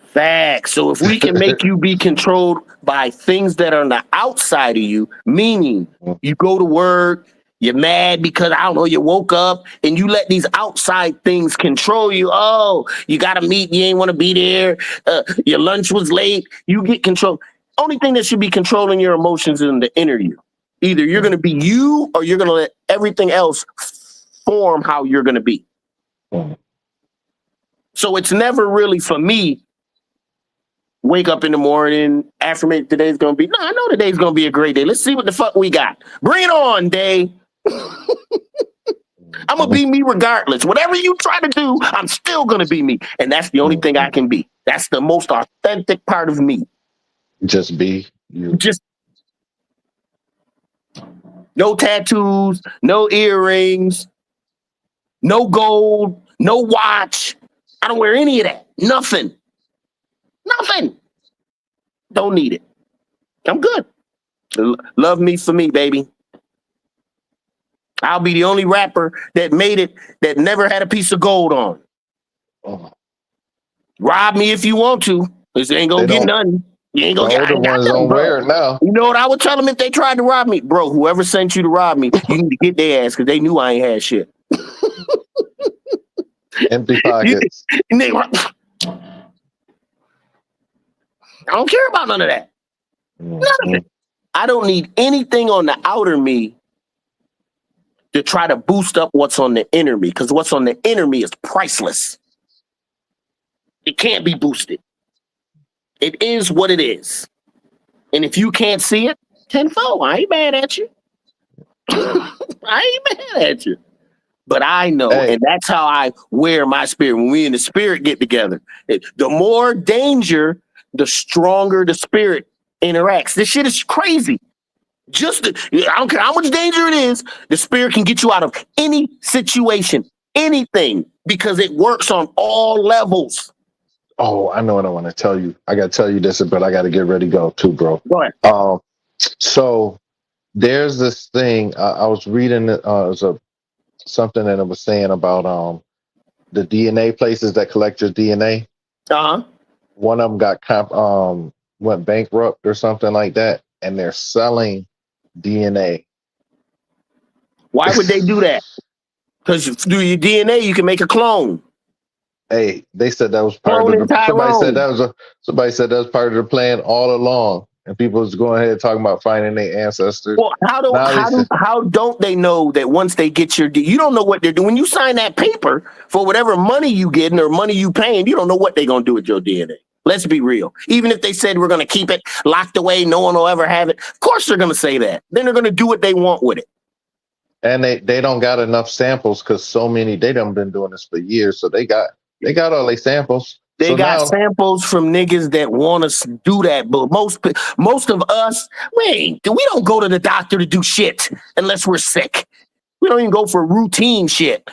Facts. So if we can make you be controlled by things that are on the outside of you, meaning you go to work, you're mad because, I don't know, you woke up and you let these outside things control you. Oh, you got to meet, you ain't want to be there. Your lunch was late. You get control. Only thing that should be controlling your emotions is in the inner you. Either you're going to be you or you're going to let everything else form how you're going to be. So it's never really, for me, wake up in the morning, affirmate today's going to be, no, I know today's going to be a great day. Let's see what the fuck we got. Bring it on, day. I'm going to be me regardless. Whatever you try to do, I'm still going to be me. And that's the only thing I can be. That's the most authentic part of me. Just be you. Just no tattoos, no earrings, no gold, No watch. I don't wear any of that. Nothing. Don't need it. I'm good. Love me for me, baby. I'll be the only rapper that made it that never had a piece of gold on. Oh. Rob me if you want to, because you ain't gonna get nothing. You ain't gonna get. The ones don't wear it now. You know what I would tell them if they tried to rob me, bro? Whoever sent you to rob me, you need to get their ass because they knew I ain't had shit. Empty pockets. I don't care about none of that. None of it. I don't need anything on the outer me to try to boost up what's on the inner me, because what's on the inner me is priceless. It can't be boosted. It is what it is. And if you can't see it, tenfold. I ain't mad at you. I ain't mad at you. But I know, and that's how I wear my spirit. When we in the spirit get together, the more danger, the stronger the spirit interacts. This shit is crazy. I don't care how much danger it is, the spirit can get you out of any situation, anything, because it works on all levels. Oh, I know what I want to tell you. I got to tell you this, but I got to get ready to go too, bro. Go ahead. So there's this thing I was reading. It was something that it was saying about the DNA places that collect your DNA. One of them went bankrupt or something like that, and they're selling DNA. Why would they do that? Because through your DNA, you can make a clone. Hey, they said that was part of the. Somebody said that was part of the plan all along, and people was going ahead talking about finding their ancestors. Well, how don't they know that once they get you don't know what they're doing when you sign that paper for whatever money you getting or money you paying. You don't know what they're gonna do with your DNA. Let's be real. Even if they said we're gonna keep it locked away, no one will ever have it. Of course they're gonna say that. Then they're gonna do what they want with it. And they don't got enough samples because they done been doing this for years, so they got all their samples. They got samples from niggas that want to do that, but most of us, we don't go to the doctor to do shit unless we're sick. We don't even go for routine shit.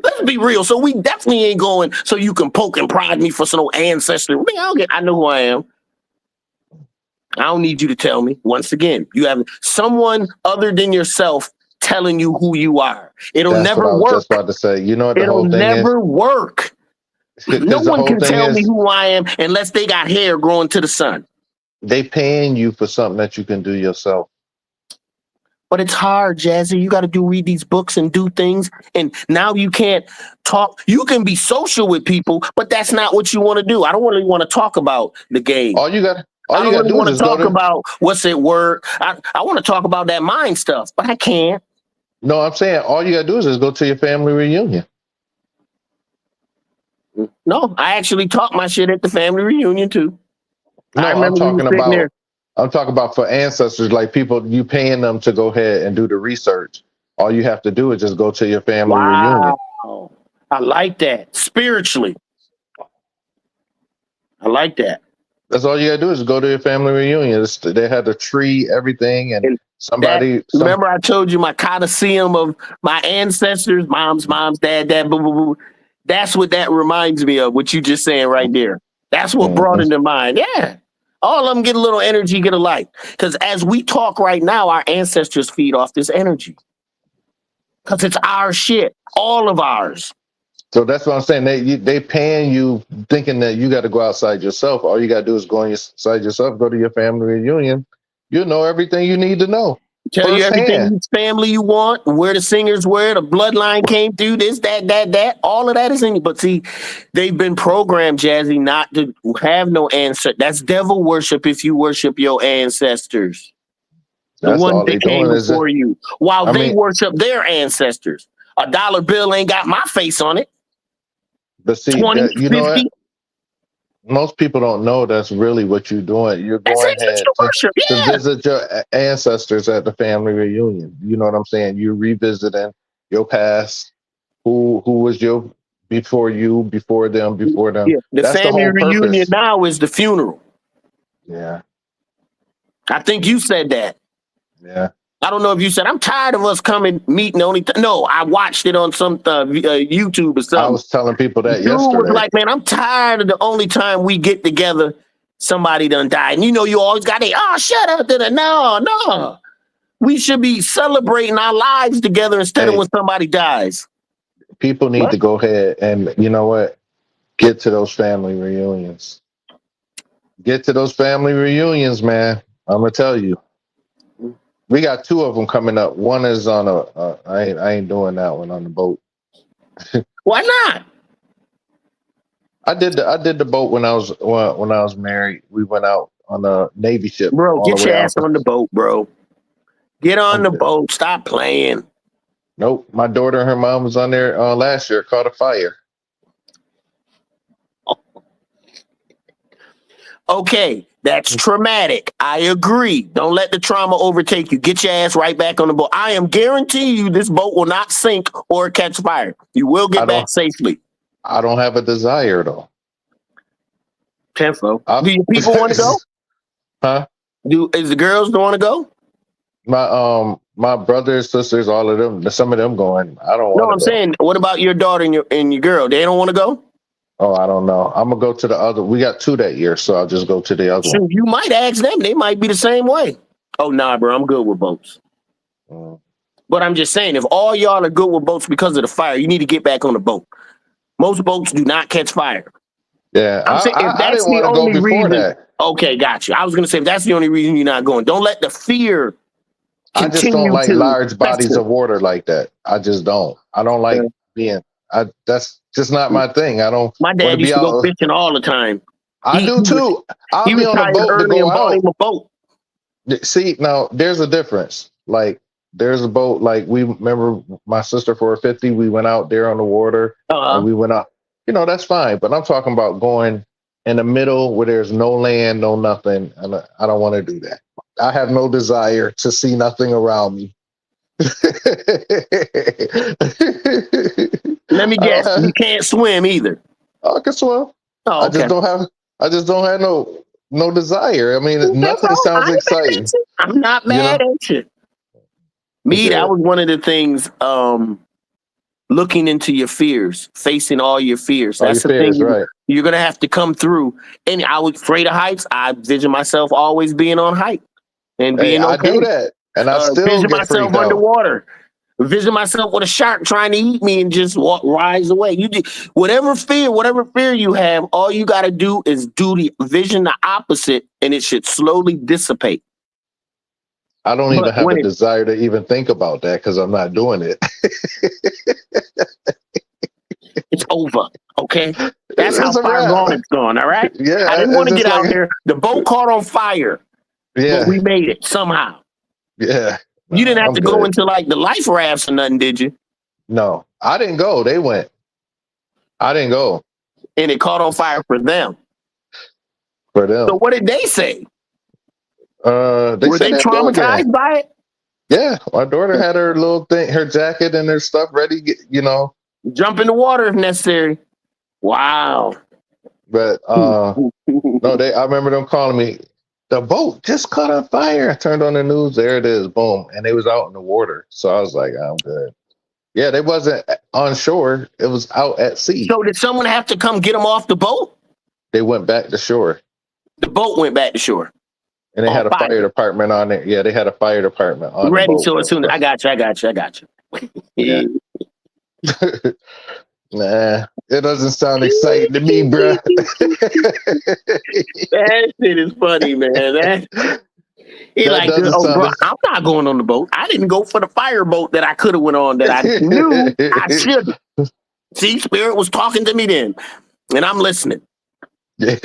Let's be real. So we definitely ain't going so you can poke and prod me for some old ancestor. I know who I am. I don't need you to tell me. Once again, you have someone other than yourself telling you who you are. It'll never work. Just about to say, you know what the It'll whole thing never work. No one can tell me who I am unless they got hair growing to the sun. They paying you for something that you can do yourself. But it's hard, Jazzy. You got to read these books and do things. And now you can't talk. You can be social with people, but that's not what you want to do. I don't really want to talk about the game. I don't really want to talk about what's at work. I want to talk about that mind stuff, but I can't. No, I'm saying all you got to do is just go to your family reunion. No, I actually talk my shit at the family reunion too. No, I'm talking about for ancestors, like people, you paying them to go ahead and do the research. All you have to do is just go to your family reunion. I like that. Spiritually. I like that. That's all you gotta do is go to your family reunion. They had the tree, everything, and remember I told you my coliseum of my ancestors, moms, dad, boo, boo, boo. That's what that reminds me of, what you just saying right there. That's what brought into mind. Yeah. All of them get a little energy, get a light. Because as we talk right now, our ancestors feed off this energy. Because it's our shit. All of ours. So that's what I'm saying. They paying you thinking that you got to go outside yourself. All you got to do is go inside yourself, go to your family reunion. You'll know everything you need to know. Tell you everything, each family you want, where the singers were, the bloodline came through, this, that. All of that is in you. But see, they've been programmed, Jazzy, not to have no ancestor. That's devil worship if you worship your ancestors. The ones that came before you. While they worship their ancestors. A dollar bill ain't got my face on it. But see, 20, you know what? Most people don't know that's really what you're doing. You're going ahead to visit your ancestors at the family reunion. You know what I'm saying? You're revisiting your past. Who was before you, before them, before them. Yeah. The family reunion now is the funeral. Yeah. I think you said that. Yeah. I don't know if you said, I'm tired of us coming, meeting the only no, I watched it on some YouTube or something. I was telling people that Dude yesterday. was like, man, I'm tired of the only time we get together, somebody done died. And you always got shut up. No. We should be celebrating our lives together instead of when somebody dies. People need to go ahead and, you know what? Get to those family reunions. Get to those family reunions, man. I'm going to tell you. We got 2 of them coming up. One is on I ain't doing that one on the boat. Why not? I did the boat when I was married. We went out on a Navy ship. Bro, get your ass on the boat, bro. Get on the boat. Stop playing. Nope. My daughter and her mom was on there last year. Caught a fire. Okay, that's traumatic. I agree. Don't let the trauma overtake you. Get your ass right back on the boat. I am guaranteeing you this boat will not sink or catch fire. You will get back safely. I don't have a desire, though. Tenfo. Do your people want to go? Huh? Is the girls don't want to go? My brothers, sisters, all of them, some of them going. I don't want to. No, I'm saying, what about your daughter and your girl? They don't want to go? Oh, I don't know. I'm gonna go to the other. We got 2 that year, so I'll just go to the other one. You might ask them. They might be the same way. Oh, nah, bro. I'm good with boats. But I'm just saying, if all y'all are good with boats because of the fire, you need to get back on the boat. Most boats do not catch fire. Yeah, I'm saying, if that's the only reason. That. Okay, gotcha. I was gonna say, if that's the only reason you're not going, don't let the fear. I just don't like large bodies of water like that. I just don't. I don't like being. That's just not my thing. I don't. My dad used to go fishing all the time. I do too. I'll be on a boat to go out. A boat. See, now there's a difference. Like there's a boat. Like we remember my sister for her 50. We went out there on the water. And we went out. That's fine. But I'm talking about going in the middle where there's no land, no nothing, and I don't want to do that. I have no desire to see nothing around me. Let me guess. You can't swim either. I can swim. Oh, okay. I just don't have no desire. I mean, nothing sounds exciting. I'm not mad at you. Me, that was one of the things. Looking into your fears, facing all your fears. That's the thing. Right. You're gonna have to come through. And I was afraid of heights. I vision myself always being on height and being okay. I do that, and I still vision myself underwater. Vision myself with a shark trying to eat me and just rise away. You do whatever fear you have. All you got to do is vision the opposite, and it should slowly dissipate. I don't even have a desire to even think about that because I'm not doing it. It's over. Okay. That's how far gone it's gone. All right. Yeah. I didn't want to get out there. The boat caught on fire. Yeah. But we made it somehow. Yeah. You didn't have to go into like the life rafts or nothing, did you? No, I didn't go. They went. I didn't go. And it caught on fire for them. For them. So what did they say? Were they traumatized by it? Yeah, my daughter had her little thing, her jacket and her stuff ready. Jump in the water if necessary. Wow. But no, I remember them calling me. The boat just caught on fire. I turned on the news. There it is. Boom, and they was out in the water. So I was like, I'm good. Yeah, they wasn't on shore. It was out at sea. So did someone have to come get them off the boat? They went back to shore. The boat went back to shore. And they had a fire department on it. Yeah, they had a fire department on ready. So as soon as I got you. Yeah. Nah, it doesn't sound exciting to me, bro. That shit is funny, man. Bro, I'm not going on the boat. I didn't go for the fire boat that I could have went on that I knew I should. See, Spirit was talking to me then, and I'm listening. Yeah.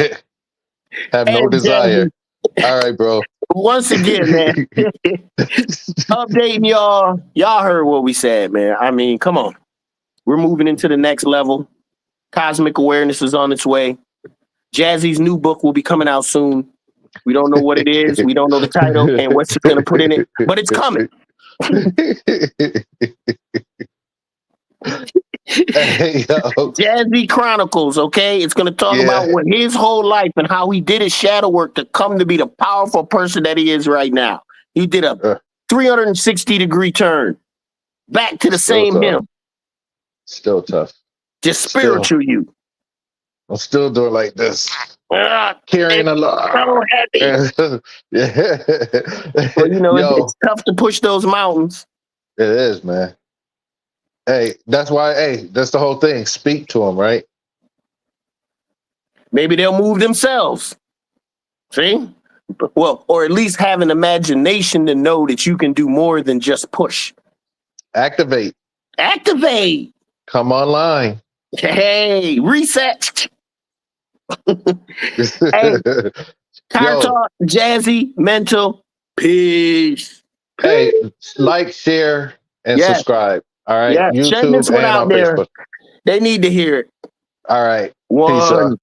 Have no desire. All right, bro. Once again, man, updating y'all. Y'all heard what we said, man. I mean, come on. We're moving into the next level. Cosmic awareness is on its way. Jazzy's new book will be coming out soon. We don't know what it is. We don't know the title and what she's going to put in it, but it's coming. Jazzy Chronicles, okay? It's going to talk about what his whole life and how he did his shadow work to come to be the powerful person that he is right now. He did a 360-degree turn. Back to the Still same tough. him. Still tough. Just spiritual you. I'm still doing like this. Ah, Carrying a lot. so heavy. Yeah. Well, you know, Yo, it's tough to push those mountains. it is, man. Hey, that's why, that's the whole thing. Speak to them, right? Maybe they'll move themselves. See? Well, or at least have an imagination to know that you can do more than just push. Activate. Activate. Come online. Hey, reset. Hey, Car Yo. Talk, Jazzy, Mental. Peace. Hey, like, share, and Yes. subscribe. All right. Yeah, send YouTube this one and out on there. Facebook. They need to hear it. All right. One. Peace,